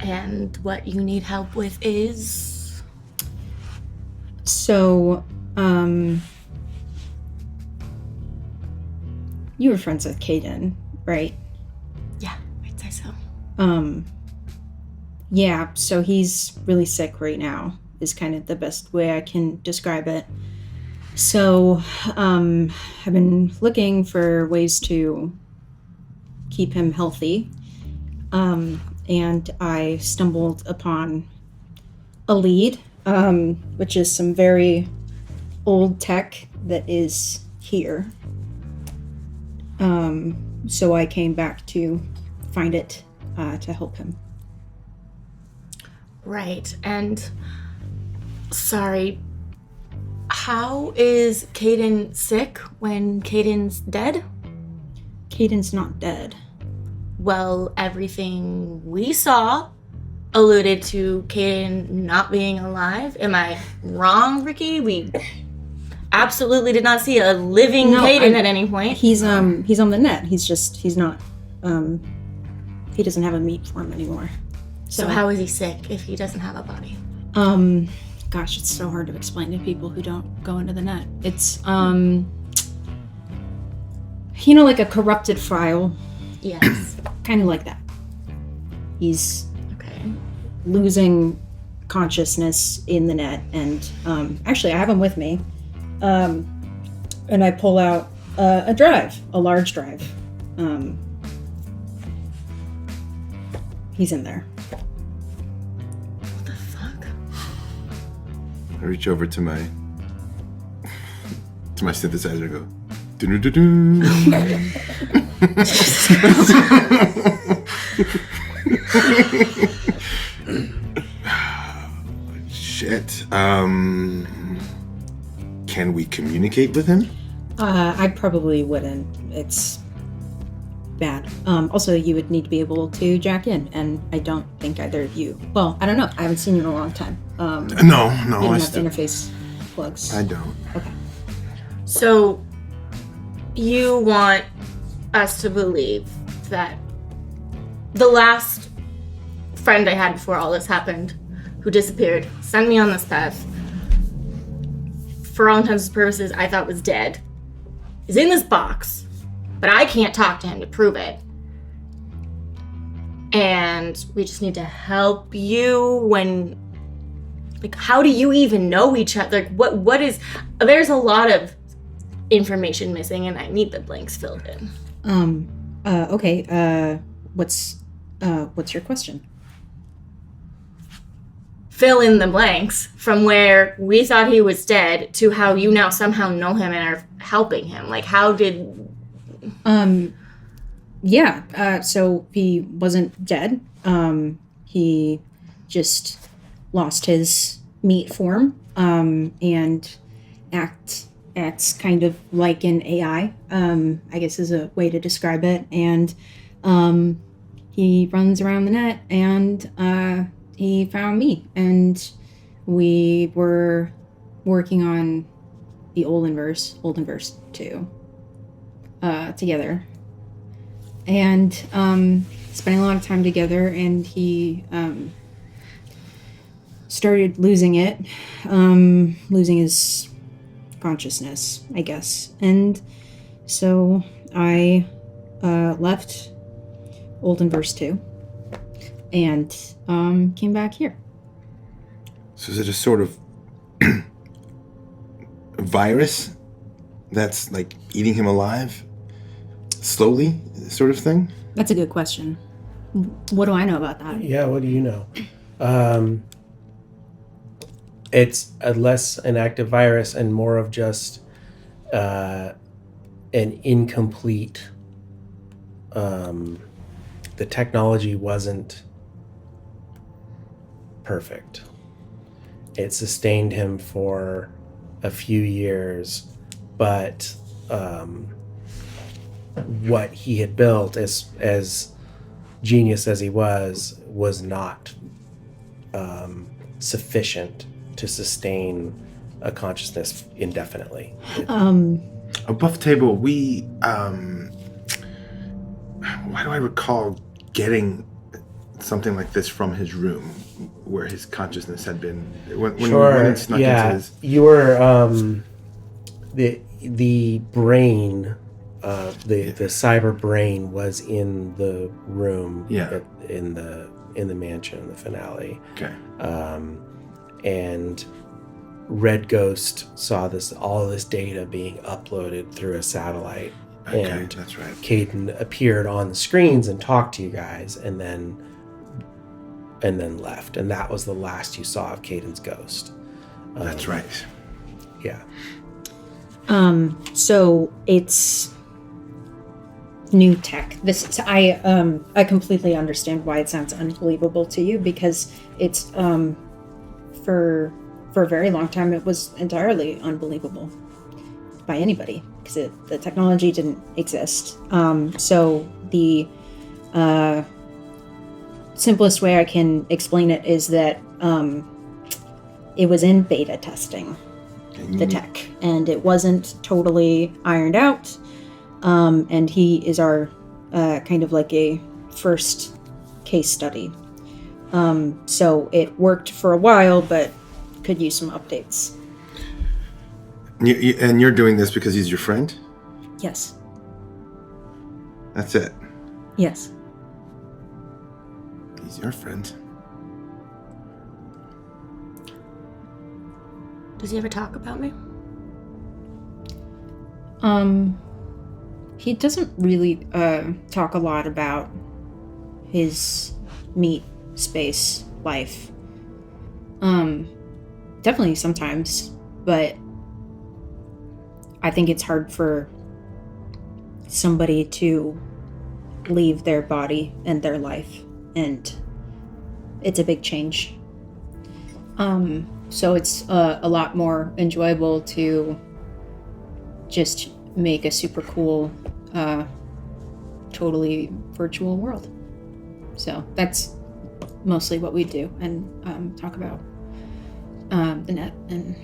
And what you need help with is? So, you were friends with Caden, right? Yeah, I'd say so. Yeah, so he's really sick right now, is kind of the best way I can describe it. So, I've been looking for ways to keep him healthy. And I stumbled upon a lead, which is some very old tech that is here. So I came back to find it to help him. Right, and sorry, how is Caden sick when Caden's dead? Caden's not dead. Well, everything we saw alluded to Caden not being alive. Am I wrong, Ricky? We absolutely did not see a living Caden at any point. He's on the net. He's not. He doesn't have a meat form anymore. So how is he sick if he doesn't have a body? Gosh, it's so hard to explain to people who don't go into the net. It's like a corrupted file. Yes. Kind of like that. He's losing consciousness in the net, and actually I have him with me, and I pull out a large drive. He's in there. What the fuck? I reach over to my synthesizer and go, doo-doo-doo-doo. Shit. Can we communicate with him? I probably wouldn't. It's bad. Also, you would need to be able to jack in, and I don't think either of you. Well, I don't know. I haven't seen you in a long time. No. You don't have interface plugs. I don't. Okay. So, you want us to believe that the last friend I had before all this happened, who disappeared, sent me on this path, for all intents and purposes, I thought was dead, is in this box, but I can't talk to him to prove it. And we just need to help you when... Like, how do you even know each other? Like, what is... There's a lot of information missing, and I need the blanks filled in. Okay. What's your question? Fill in the blanks from where we thought he was dead to how you now somehow know him and are helping him. Like, how did... So he wasn't dead. He just lost his meat form, and It's kind of like an AI, I guess is a way to describe it. And he runs around the net, and he found me. And we were working on the Oldenverse 2 together. And spending a lot of time together, and he started losing it, losing his consciousness, I guess. And so I left Oldenverse 2 and came back here. So is it a sort of virus that's like eating him alive slowly, sort of thing? That's a good question. What do I know about that? Yeah, what do you know? It's less an active virus and more of just an incomplete. The technology wasn't perfect. It sustained him for a few years, but what he had built, as genius as he was not sufficient to sustain a consciousness indefinitely. Above table, we why do I recall getting something like this from his room where his consciousness had been when it snuck into his... You were the brain, the cyber brain was in the room, in the mansion, the finale. Okay. And Red Ghost saw all this data being uploaded through a satellite. Okay, and that's right. Caden appeared on the screens and talked to you guys, and then left. And that was the last you saw of Caden's ghost. That's right. Yeah. So it's new tech. I completely understand why it sounds unbelievable to you, because it's for a very long time it was entirely unbelievable by anybody, because the technology didn't exist. So the simplest way I can explain it is that it was in beta testing, the tech, and it wasn't totally ironed out. And he is our kind of like a first case study. So it worked for a while, but could use some updates. And you're doing this because he's your friend? Yes. That's it? Yes. He's your friend. Does he ever talk about me? He doesn't really talk a lot about his meat space life. Definitely sometimes, but I think it's hard for somebody to leave their body and their life, and it's a big change. So it's a lot more enjoyable to just make a super cool, totally virtual world. So that's mostly what we do, and talk about the net and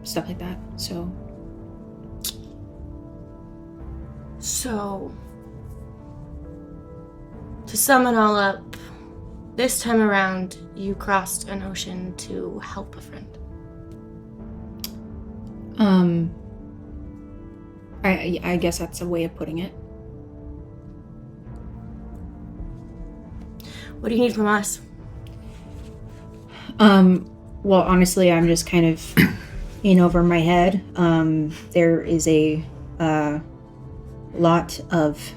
stuff like that. So, to sum it all up, this time around, you crossed an ocean to help a friend. I guess that's a way of putting it. What do you need from us? Well, honestly, I'm just kind of in over my head. There is a lot of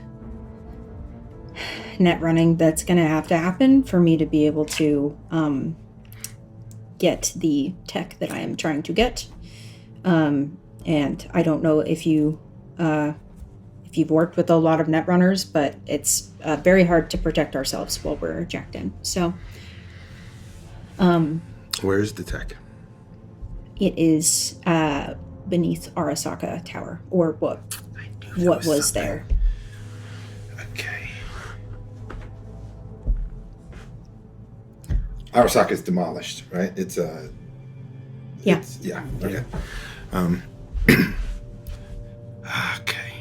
net running that's going to have to happen for me to be able to get the tech that I am trying to get. And I don't know if you've worked with a lot of net runners, but it's very hard to protect ourselves while we're jacked in. So, where is the tech? It is beneath Arasaka Tower, or what was there. Okay. Arasaka is demolished, right? It's Yeah. yeah. Okay. Okay.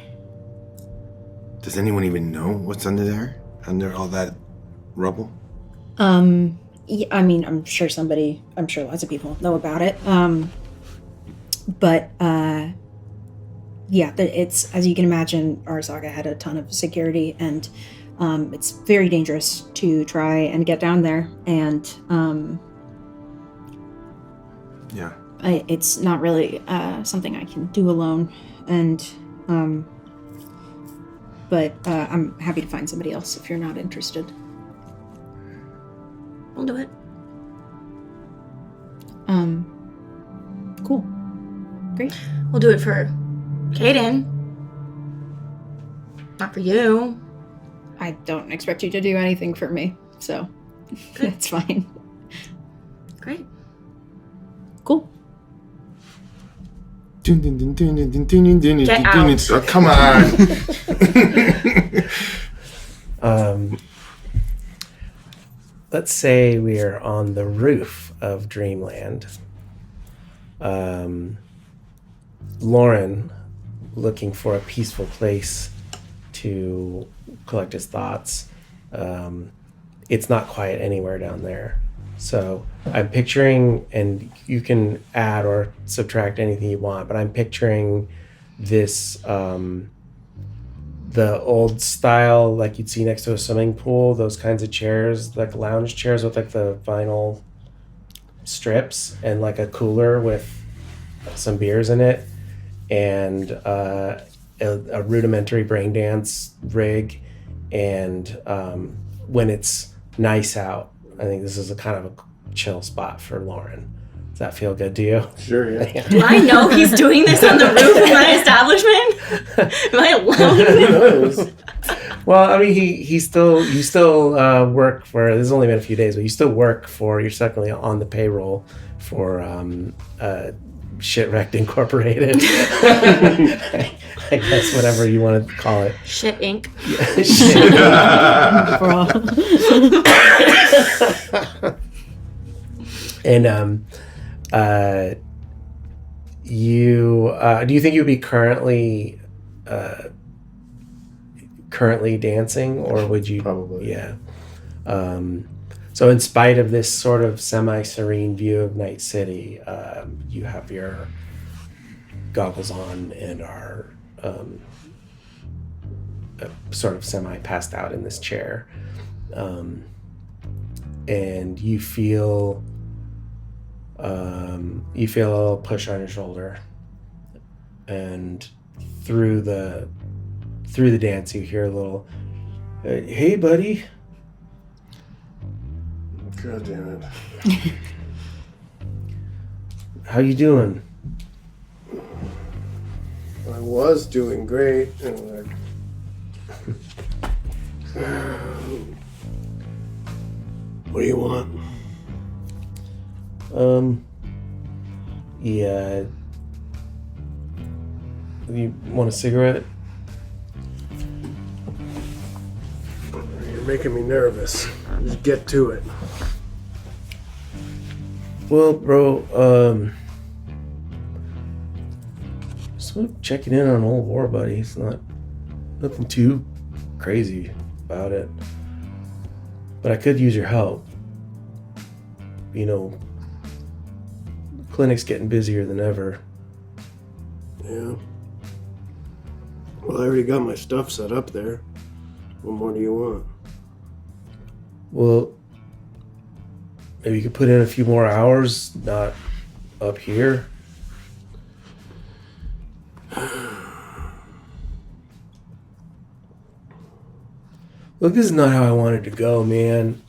Does anyone even know what's under there? Under all that rubble? Yeah, I mean, I'm sure lots of people know about it. But yeah, it's, as you can imagine, Arasaka had a ton of security, and it's very dangerous to try and get down there. And Yeah. it's not really something I can do alone. And but I'm happy to find somebody else if you're not interested. We'll do it. Cool. Great. We'll do it for Kaden. Not for you. I don't expect you to do anything for me, so that's fine. Great. Cool. Get out. Oh, come on. Let's say we are on the roof of Dreamland. Lauren, looking for a peaceful place to collect his thoughts. It's not quiet anywhere down there. So I'm picturing, and you can add or subtract anything you want, but I'm picturing this, the old style, like you'd see next to a swimming pool, those kinds of chairs, like lounge chairs with like the vinyl strips, and like a cooler with some beers in it, and a rudimentary brain dance rig. And when it's nice out, I think this is a kind of a chill spot for Lauren. Does that feel good to you? Sure, yeah. Do I know he's doing this on the roof of my establishment? Am I alone in this? Well, I mean, you still work for, this has only been a few days, but you still work for, you're technically on the payroll for Shitwrecked Incorporated. I guess whatever you want to call it. Shit Inc. And you do you think you'd be currently dancing, or would you? Probably. Yeah. So in spite of this sort of semi-serene view of Night City, you have your goggles on and are sort of semi-passed out in this chair. And you feel a little push on your shoulder, and through the dance you hear a little, "Hey, buddy." God damn it. How you doing? I was doing great, and what do you want? Yeah. You want a cigarette? You're making me nervous. Just get to it. Well, bro, just checking in on old war buddy. It's nothing too crazy about it. But I could use your help. You know, the clinic's getting busier than ever. Yeah. Well, I already got my stuff set up there. What more do you want? Well, maybe you could put in a few more hours, not up here. Look, this is not how I wanted to go, man.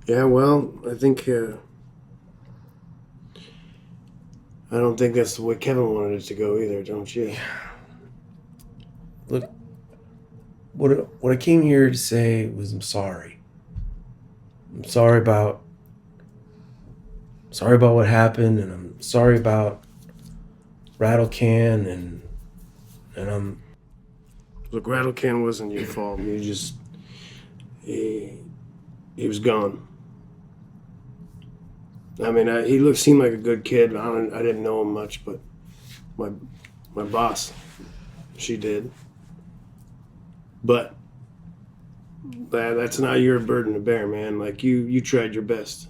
Yeah, well, I think, I don't think that's the way Kevin wanted it to go either, don't you? Look, what I came here to say was I'm sorry. I'm sorry about sorry about what happened, and I'm sorry about Rattlecan, and I'm... Look, Rattlecan wasn't your fault. You just... He was gone. I mean, he seemed like a good kid. I didn't know him much, but my boss, she did. But that's not your burden to bear, man. Like, you tried your best.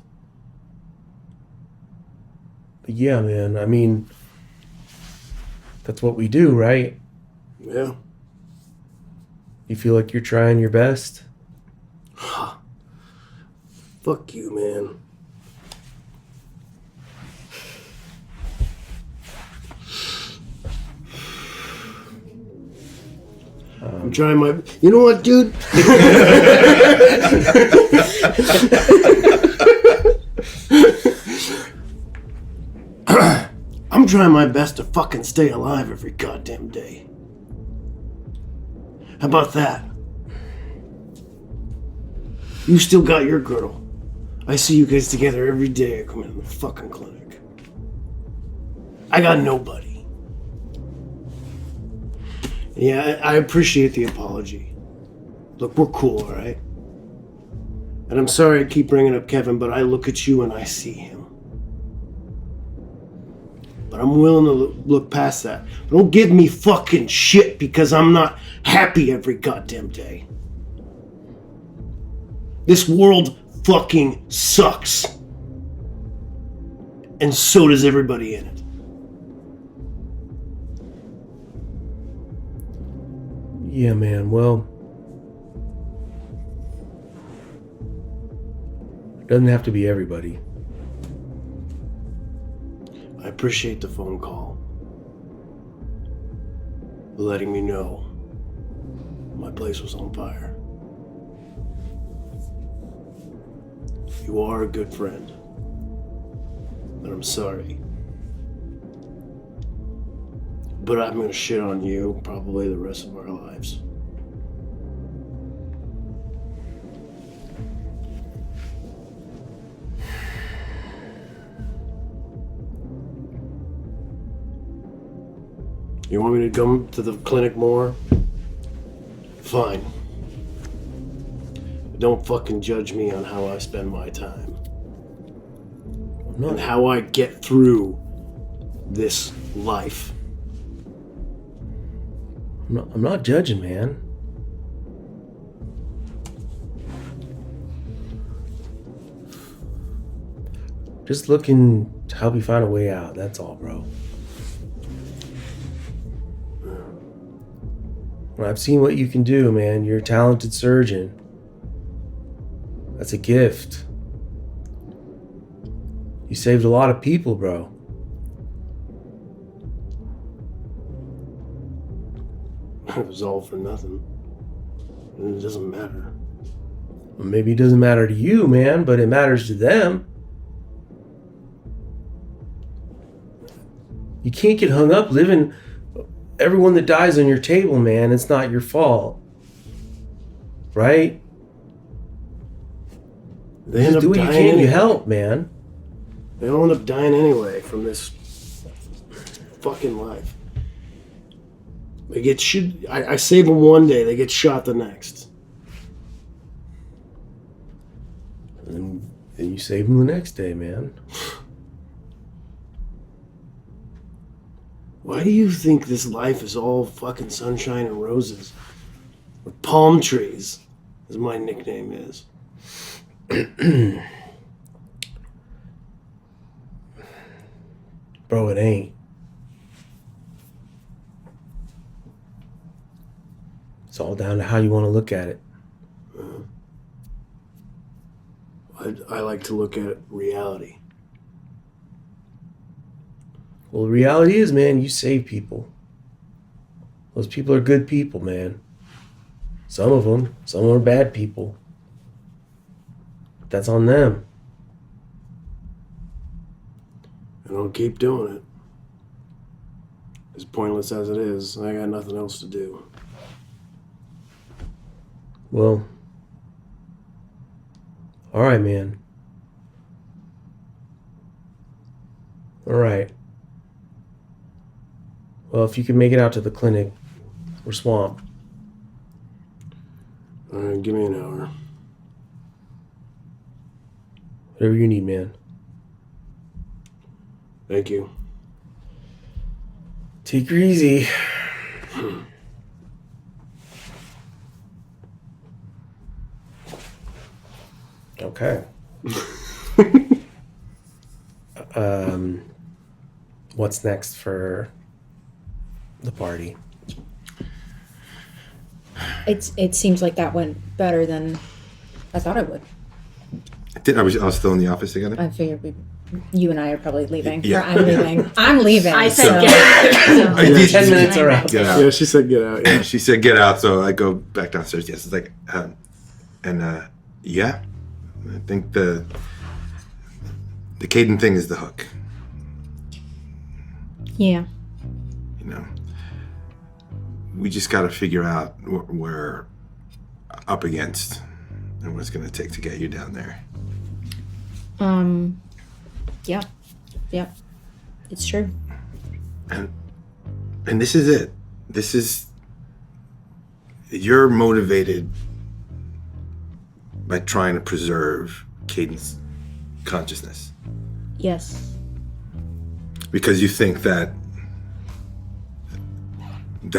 But yeah, man, I mean, that's what we do, right? Yeah. You feel like you're trying your best? Fuck you, man. I'm trying my... You know what, dude? I'm trying my best to fucking stay alive every goddamn day. How about that? You still got your girl. I see you guys together every day I come into the fucking clinic. I got nobody. Yeah, I appreciate the apology. Look, we're cool, alright? And I'm sorry I keep bringing up Kevin, but I look at you and I see him. But I'm willing to look past that. But don't give me fucking shit because I'm not happy every goddamn day. This world fucking sucks. And so does everybody in it. Yeah, man, well... It doesn't have to be everybody. I appreciate the phone call. Letting me know my place was on fire. You are a good friend. And I'm sorry. But I'm gonna shit on you probably the rest of our lives. You want me to come to the clinic more? Fine. Don't fucking judge me on how I spend my time. And how I get through this life. I'm not judging, man. Just looking to help you find a way out, that's all, bro. Well, I've seen what you can do, man. You're a talented surgeon. That's a gift. You saved a lot of people, bro. It was all for nothing. And it doesn't matter. Well, maybe it doesn't matter to you, man, but it matters to them. You can't get hung up living... Everyone that dies on your table, man, it's not your fault. Right? They end Just up do what you dying can anyway. to help, man. They all end up dying anyway from this fucking life. They get I save them one day, they get shot the next. And you save them the next day, man. Why do you think this life is all fucking sunshine and roses? Or palm trees, as my nickname is. Bro, it ain't. It's all down to how you want to look at it. I like to look at reality. Well, the reality is, man, you save people. Those people are good people, man. Some of them are bad people. But that's on them. And I'll keep doing it. As pointless as it is, I got nothing else to do. Well, all right, man. All right. Well, if you can make it out to the clinic or swamp. All right, give me an hour. Whatever you need, man. Thank you. Take her easy. Okay. What's next for the party? It seems like that went better than I thought it would. I was still in the office together. I figured you and I are probably leaving. Yeah. Or I'm leaving. I'm leaving. I said so- get out. So. 10 minutes are out. Get out. Yeah, she said get out. Yeah. She said get out, so I go back downstairs. Yes, it's like, yeah, I think the Caden thing is the hook. Yeah. You know, we just got to figure out what we're up against and what it's going to take to get you down there. Yeah. Yeah. It's true. And this is it. You're motivated by trying to preserve Caden's consciousness Yes. because you think that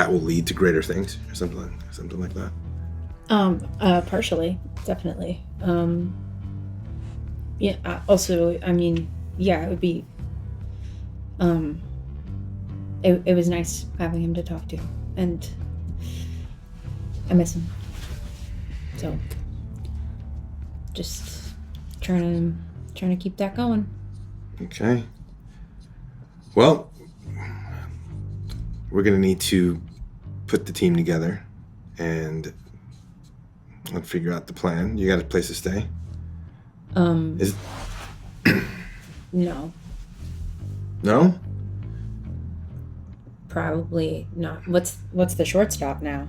will lead to greater things or something like that. Partially, definitely. Yeah. Also, I mean, yeah, it would be. It was nice having him to talk to, and I miss him. So, just trying to keep that going. Okay. Well, we're gonna need to put the team together and figure out the plan. You got a place to stay? Is No, no? probably not. What's the short stop now?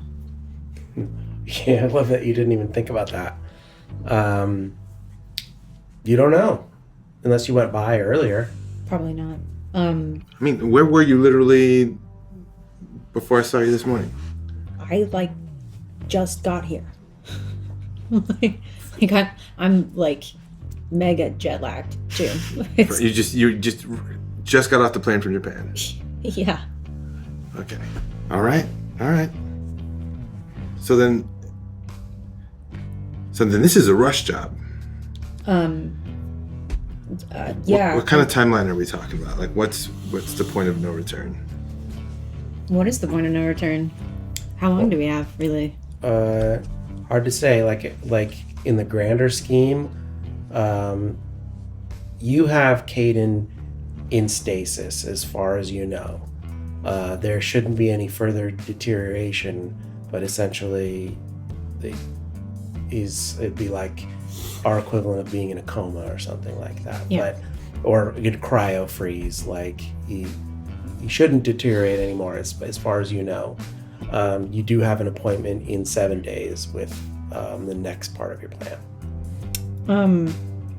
Yeah, I love that you didn't even think about that. You don't know. Unless you went by earlier. Probably not. I mean, where were you literally before I saw you this morning? I just got here. I'm like mega jet lagged too. It's, You just got off the plane from Japan. yeah. Okay. All right. So then this is a rush job. Yeah. What kind of timeline are we talking about? Like, what's the point of no return? What is the point of no return? How long do we have, really? Hard to say. Like in the grander scheme, you have Caden in stasis as far as you know. There shouldn't be any further deterioration, but essentially it'd be like our equivalent of being in a coma or something like that. Yeah. Or you'd cryo freeze. Like he shouldn't deteriorate anymore as far as you know. You do have an appointment in 7 days with the next part of your plan.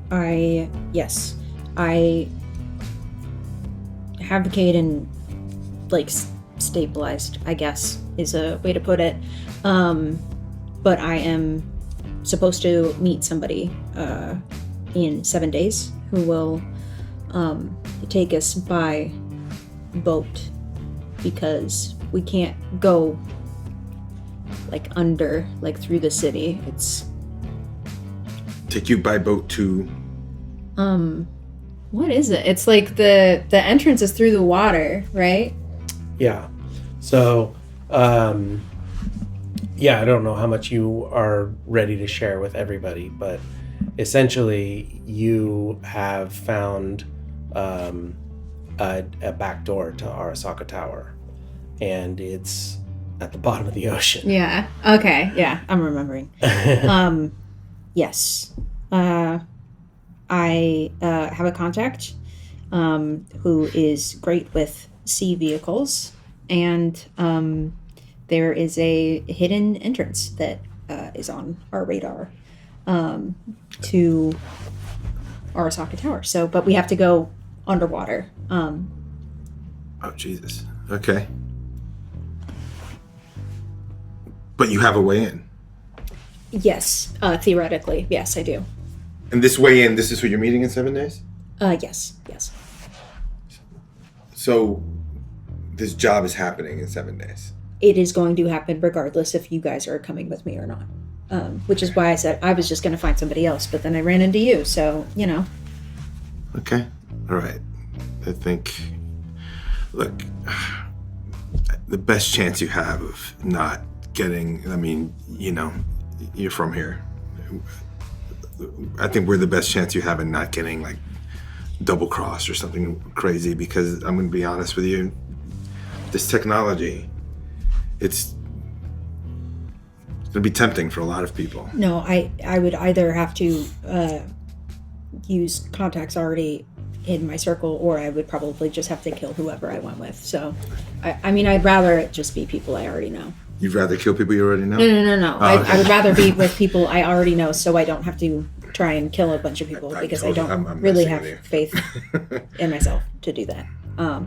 I have Caden stabilized, I guess is a way to put it. But I am supposed to meet somebody in 7 days who will take us by boat because we can't go under through the city. It's Take you by boat to... what is it? It's like the entrance is through the water, right? Yeah. So, I don't know how much you are ready to share with everybody, but essentially you have found a back door to Arasaka Tower, and it's at the bottom of the ocean. Yeah. Okay. Yeah, I'm remembering. Yes. I have a contact who is great with sea vehicles, and there is a hidden entrance that is on our radar to Arasaka Tower. So, but we have to go underwater. Oh, Jesus. Okay. But you have a way in. Yes, theoretically, yes, I do. And this way in, this is who you're meeting in 7 days? Yes. So this job is happening in 7 days. It is going to happen regardless if you guys are coming with me or not. Which is why I said I was just going to find somebody else, but then I ran into you, so, Okay. All right. I think, look, the best chance you have of not getting, you're from here. I think we're the best chance you have in not getting, like, double-crossed or something crazy, because I'm going to be honest with you, this technology, it's going to be tempting for a lot of people. No, I would either have to use contacts already in my circle, or I would probably just have to kill whoever I went with. So, I'd rather it just be people I already know. You'd rather kill people you already know? No. Oh, okay. I would rather be with people I already know, so I don't have to try and kill a bunch of people, because I don't really have faith in myself to do that. I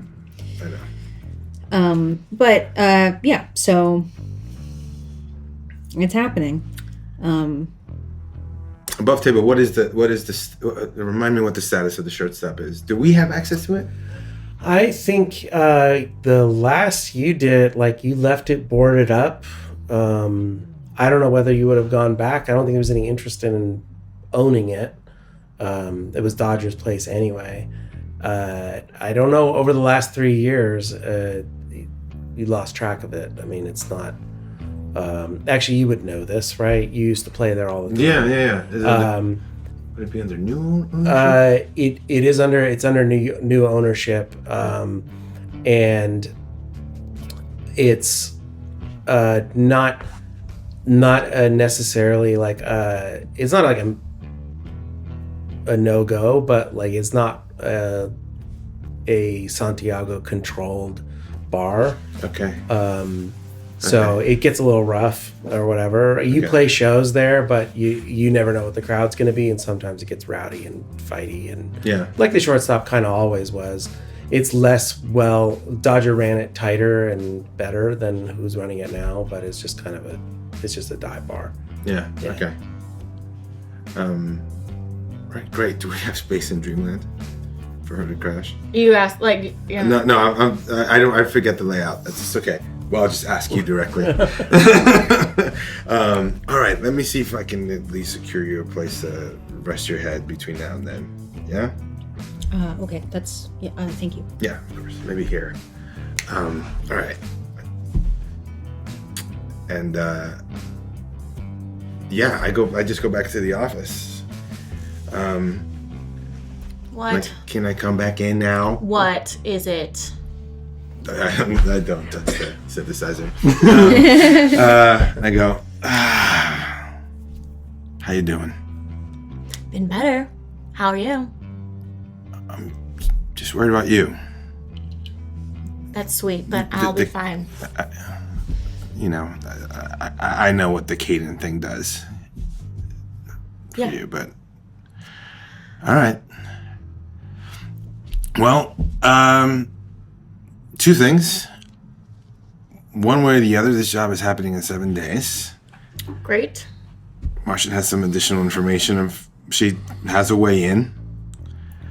know. Yeah, so it's happening. Above table, what is this? Remind me what the status of the short stop is. Do we have access to it? I think the last you did, like, you left it boarded up. I don't know whether you would have gone back. I don't think there was any interest in owning it. It was Dodger's place anyway. I don't know, over the last 3 years, you lost track of it. I mean, it's not... actually, you would know this, right? You used to play there all the time. Yeah. Would it be under new ownership? It's under new ownership, and it's not necessarily like it's not like a no-go, but like it's not a Santiago controlled bar. Okay. So it gets a little rough or whatever. You play shows there, but you never know what the crowd's going to be, and sometimes it gets rowdy and fighty, and like the shortstop kind of always was. It's less Dodger ran it tighter and better than who's running it now, but it's just kind of it's just a dive bar. Yeah. Okay. Right. Great. Do we have space in Dreamland for her to crash? You asked, like, yeah. No. I forget the layout. That's just okay. Well, I'll just ask you directly. All right, let me see if I can at least secure you a place to rest your head between now and then. Yeah? Okay, that's... Yeah, thank you. Yeah, of course. Maybe here. All right. And, I just go back to the office. What? Can I come back in now? What is it? I don't touch the synthesizer. I go, how you doing? Been better. How are you? I'm just worried about you. That's sweet, but I'll be fine. I know what the Caden thing does for you, but all right. Well, 2 things. One way or the other, this job is happening in 7 days. Great. Martian has some additional information. She has a way in.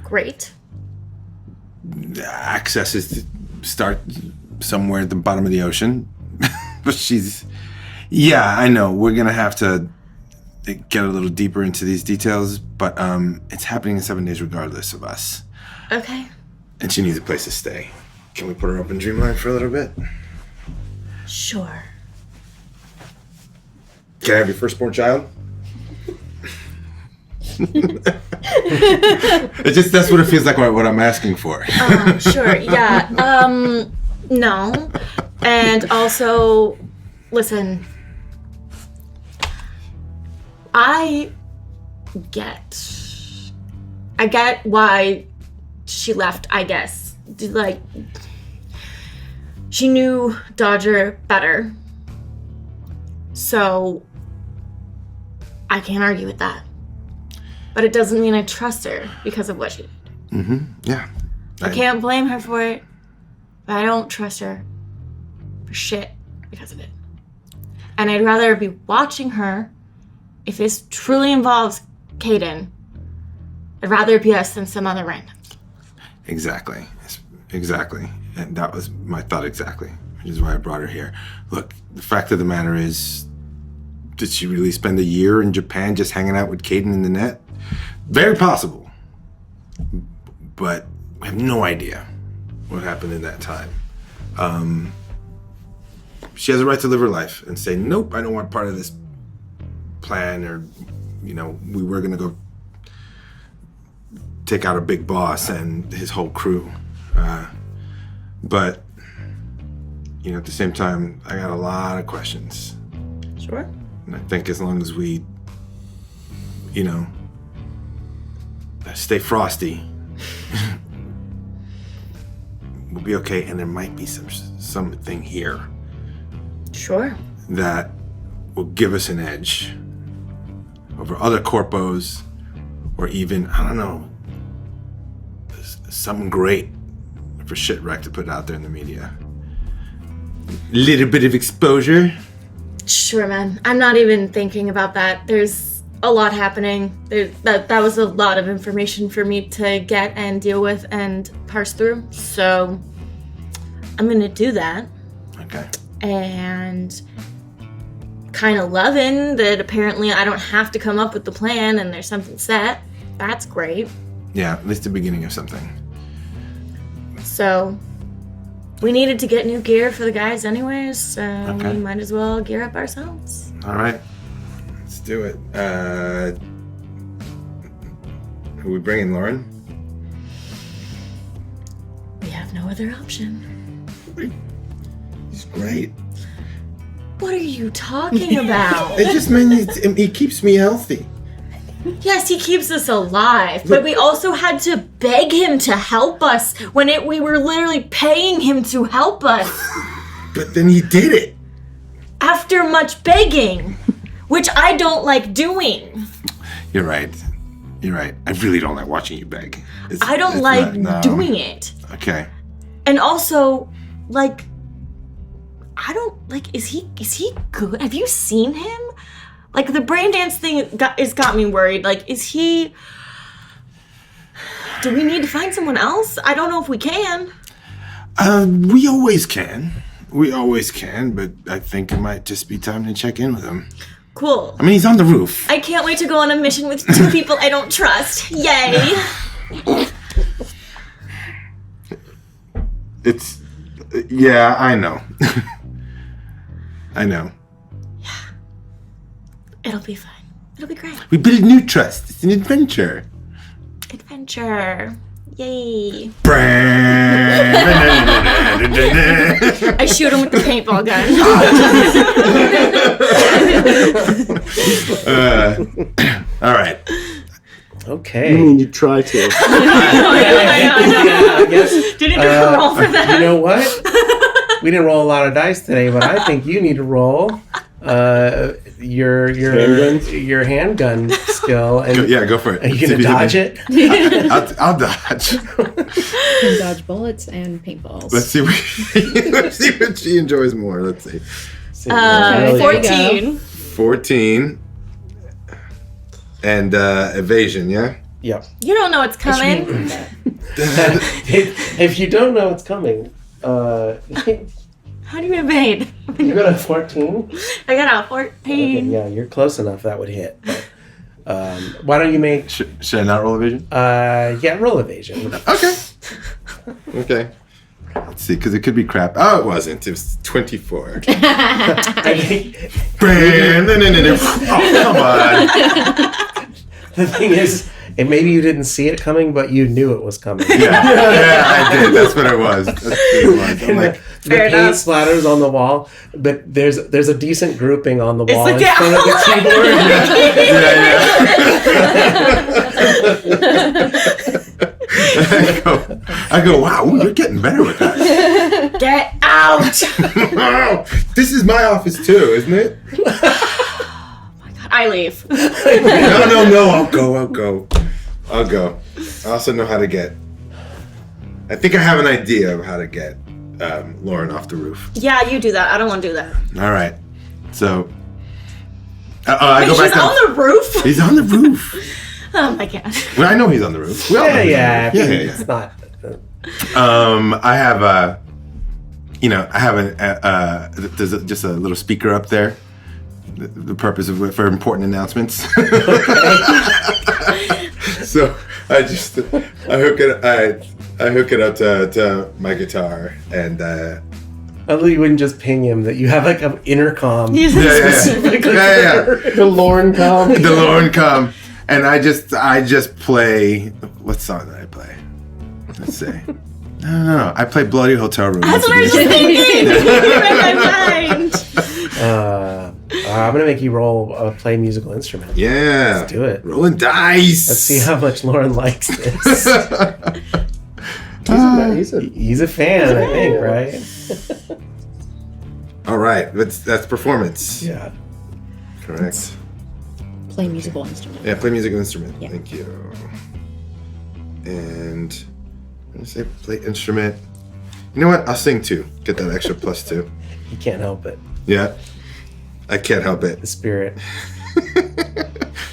Great. Access is to start somewhere at the bottom of the ocean. But I know. We're going to have to get a little deeper into these details, but it's happening in 7 days regardless of us. Okay. And she needs a place to stay. Can we put her up in Dreamland for a little bit? Sure. Can I have your firstborn child? That's what it feels like, what I'm asking for. Sure, yeah. No. And also, listen, I get why she left, I guess. Like, she knew Dodger better. So I can't argue with that. But it doesn't mean I trust her because of what she did. Yeah. I can't blame her for it, but I don't trust her for shit because of it. And I'd rather be watching her, if this truly involves Caden, I'd rather it be us than some other random. Exactly. And that was my thought exactly, which is why I brought her here. Look, the fact of the matter is, did she really spend a year in Japan just hanging out with Caden in the net? Very possible. But we have no idea what happened in that time. She has a right to live her life and say, nope, I don't want part of this plan, or, we were going to go take out a big boss and his whole crew. But, at the same time, I got a lot of questions. Sure. And I think as long as we, stay frosty, we'll be okay. And there might be something here. Sure. That will give us an edge over other corpos, or even, I don't know, something great for Shitwreck to put out there in the media. Little bit of exposure. Sure, man. I'm not even thinking about that. There's a lot happening. That was a lot of information for me to get and deal with and parse through. So I'm going to do that. Okay. And kind of loving that apparently I don't have to come up with the plan and there's something set. That's great. Yeah, at least the beginning of something. So we needed to get new gear for the guys anyways, so Okay. we might as well gear up ourselves. All right. Let's do it. Who we bringing, Lauren? We have no other option. He's great. What are you talking about? It just means he keeps me healthy. Yes, he keeps us alive, but we also had to beg him to help us when we were literally paying him to help us. But then he did it. After much begging, which I don't like doing. You're right. I really don't like watching you beg. I don't like doing it. Okay. And also, I don't, is he good? Have you seen him? The brain dance thing got me worried. Is he... Do we need to find someone else? I don't know if we can. We always can, but I think it might just be time to check in with him. Cool. I mean, he's on the roof. I can't wait to go on a mission with 2 people I don't trust. Yay! It's... Yeah, I know. I know. It'll be fun. It'll be great. We build new trust. It's an adventure. Adventure. Yay. I I shoot him with the paintball gun. All right. Okay. You mean you try to? I guess. Didn't you roll for that? You know what? We didn't roll a lot of dice today, but I think you need to roll your handgun skill. And Go for it. are you gonna dodge it? I'll dodge. Can dodge bullets and paintballs. Let's see what she enjoys more. Let's see. Okay, 14. 14. And evasion, yeah? Yep. You don't know it's coming. If you don't know it's coming, How do you evade? you got a 14? I got a Okay, 14. yeah, you're close enough. That would hit. But, why don't you make... Should I not roll evasion? Yeah, roll evasion. Okay. Let's see, because it could be crap. Oh, it wasn't. It was 24. I think Oh, come on. the thing is, and maybe you didn't see it coming, but you knew it was coming. Yeah, I did. That's what it was. I'm like, The paint splatters on the wall, but there's a decent grouping on the wall in like, front of the keyboard. I go, wow, you're getting better with that. Get out! This is my office too, isn't it? I leave. No, I'll go. I also know how to get I think I have an idea of how to get Lauren off the roof. Yeah, you do that. I don't want to do that. All right. So I go back He's on the roof? He's on the roof. Oh my god. Well, I know he's on the roof. We all know Yeah. It's not. I have there's just a little speaker up there. The purpose of it for important announcements. So I hook it up to my guitar and. Although you wouldn't just ping him, that you have like an intercom. Yeah. The Lauren com. The Lauren com. And I just play. What song did I play? Let's see. I don't know. I play Bloody Hotel Room. That's what I was just thinking. You read my mind. I'm gonna make you play musical instrument. Yeah. Let's do it. Rolling dice. Let's see how much Lauren likes this. He's a fan, I think, right? All right. That's performance. Yeah. Correct. Play musical instrument. Yeah, play musical instrument. Yeah. Thank you. And I'm gonna say play instrument. You know what? I'll sing too. Get that extra +2. You can't help it. Yeah. I can't help it. The spirit.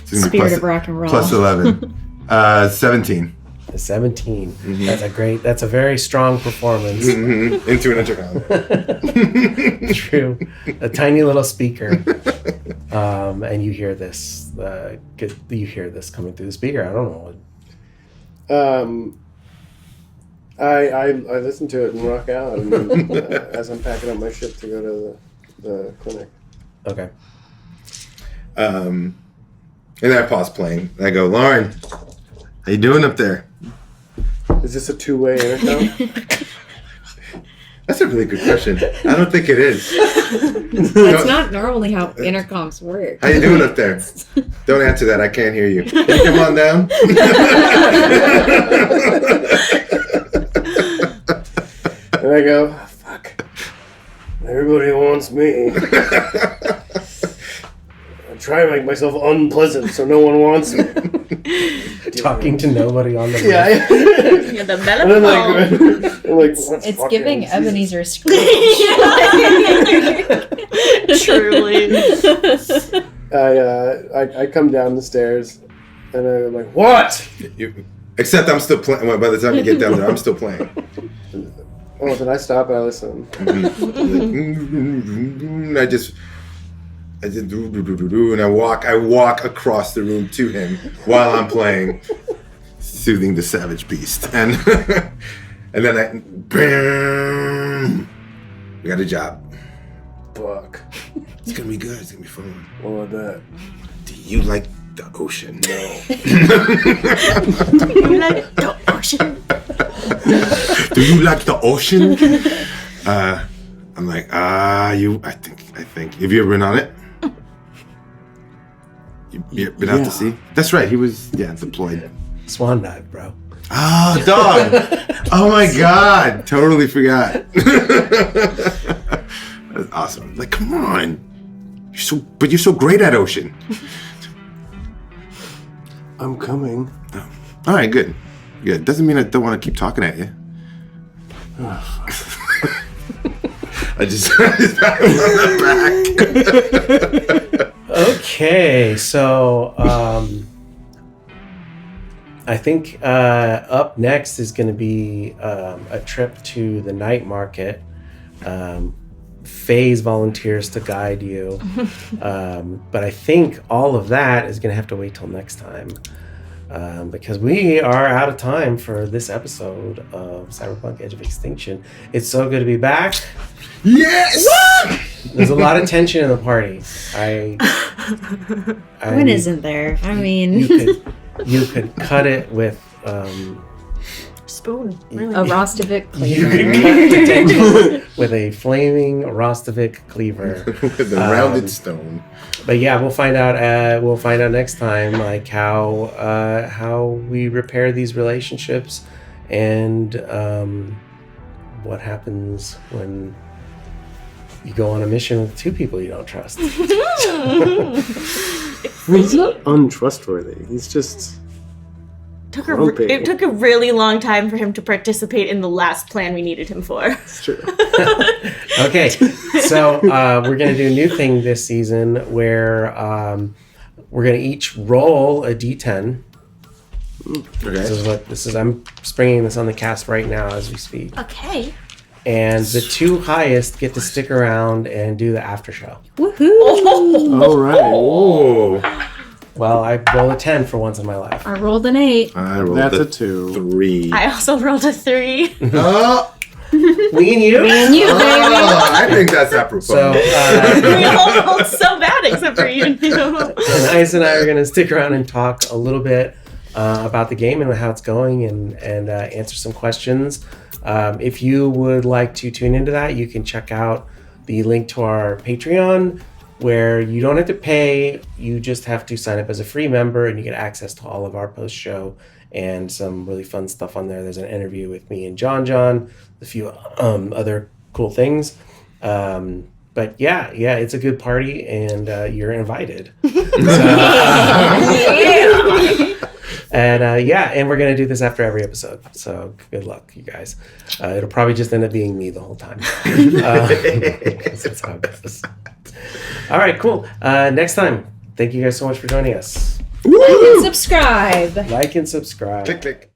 Spirit of rock and roll. +11. 17. The 17. Mm-hmm. That's a very strong performance. Mm-hmm. Into an intercom. True. A tiny little speaker. And you hear this. You hear this coming through the speaker. I don't know. I listen to it and rock out as I'm packing up my shit to go to the clinic. Okay. And then I pause playing. I go, Lauren, how you doing up there? Is this a two-way intercom? That's a really good question. I don't think it is. That's not normally how intercoms work. How you doing up there? Don't answer that. I can't hear you. Can you come on down? And I go, oh, fuck. Everybody wants me. I try to make myself unpleasant so no one wants me. Talking to nobody on the roof. Yeah. Yeah, the And then It's giving Ebenezer Scrooge. Truly. I come down the stairs and I'm like, what? Except I'm still playing. By the time you get down there, I'm still playing. Oh, then I stop and I listen. I did and I walk across the room to him while I'm playing, soothing the savage beast, and then bam, we got a job. Fuck. It's gonna be good. It's gonna be fun. What about that? Do you like the ocean? No. You like the ocean? Do you like the ocean? I'm like, I think. Have you ever been on it? You been out to sea? That's right. He was, deployed. Swan dive, bro. Ah, dog. Oh my God. Totally forgot. That's awesome. Like, come on. You're so great at ocean. I'm coming. Oh. All right, good. Good. Doesn't mean I don't want to keep talking at you. I just pat him on the back. Okay, so I think up next is going to be a trip to the night market. Faze volunteers to guide you, but I think all of that is going to have to wait till next time. Because we are out of time for this episode of Cyberpunk Edge of Extinction. It's so good to be back. Yes! There's a lot of tension in the party. When isn't there? I mean, you could cut it with Spoon. Really. a Rostovik you cleaver. could cut the tension with a flaming Rostovik cleaver. With the rounded stone. But yeah, we'll find out. We'll find out next time, like how we repair these relationships, and what happens when you go on a mission with two people you don't trust. He's not untrustworthy. He's just It took a really long time for him to participate in the last plan we needed him for. It's true. Okay, so we're going to do a new thing this season where we're going to each roll a d10. Okay. I'm springing this on the cast right now as we speak. Okay. And the two highest get to stick around and do the after show. Woohoo! All right. Oh. Well, I rolled a 10 for once in my life. I rolled an 8. I rolled That's a a 2. 3. I also rolled a 3. Oh, Me and you? And you, baby. I think that's apropos. So, We all rolled so bad except for you. and Ice and I are going to stick around and talk a little bit about the game and how it's going and answer some questions. If you would like to tune into that, you can check out the link to our Patreon, where you don't have to pay. You just have to sign up as a free member, and you get access to all of our post-show and some really fun stuff on there. There's an interview with me and John, a few other cool things. But yeah, it's a good party, and you're invited. And we're gonna do this after every episode. So good luck, you guys. It'll probably just end up being me the whole time. That's how it goes. All right, cool. Next time, thank you guys so much for joining us. Like and subscribe. Like and subscribe. Click, click.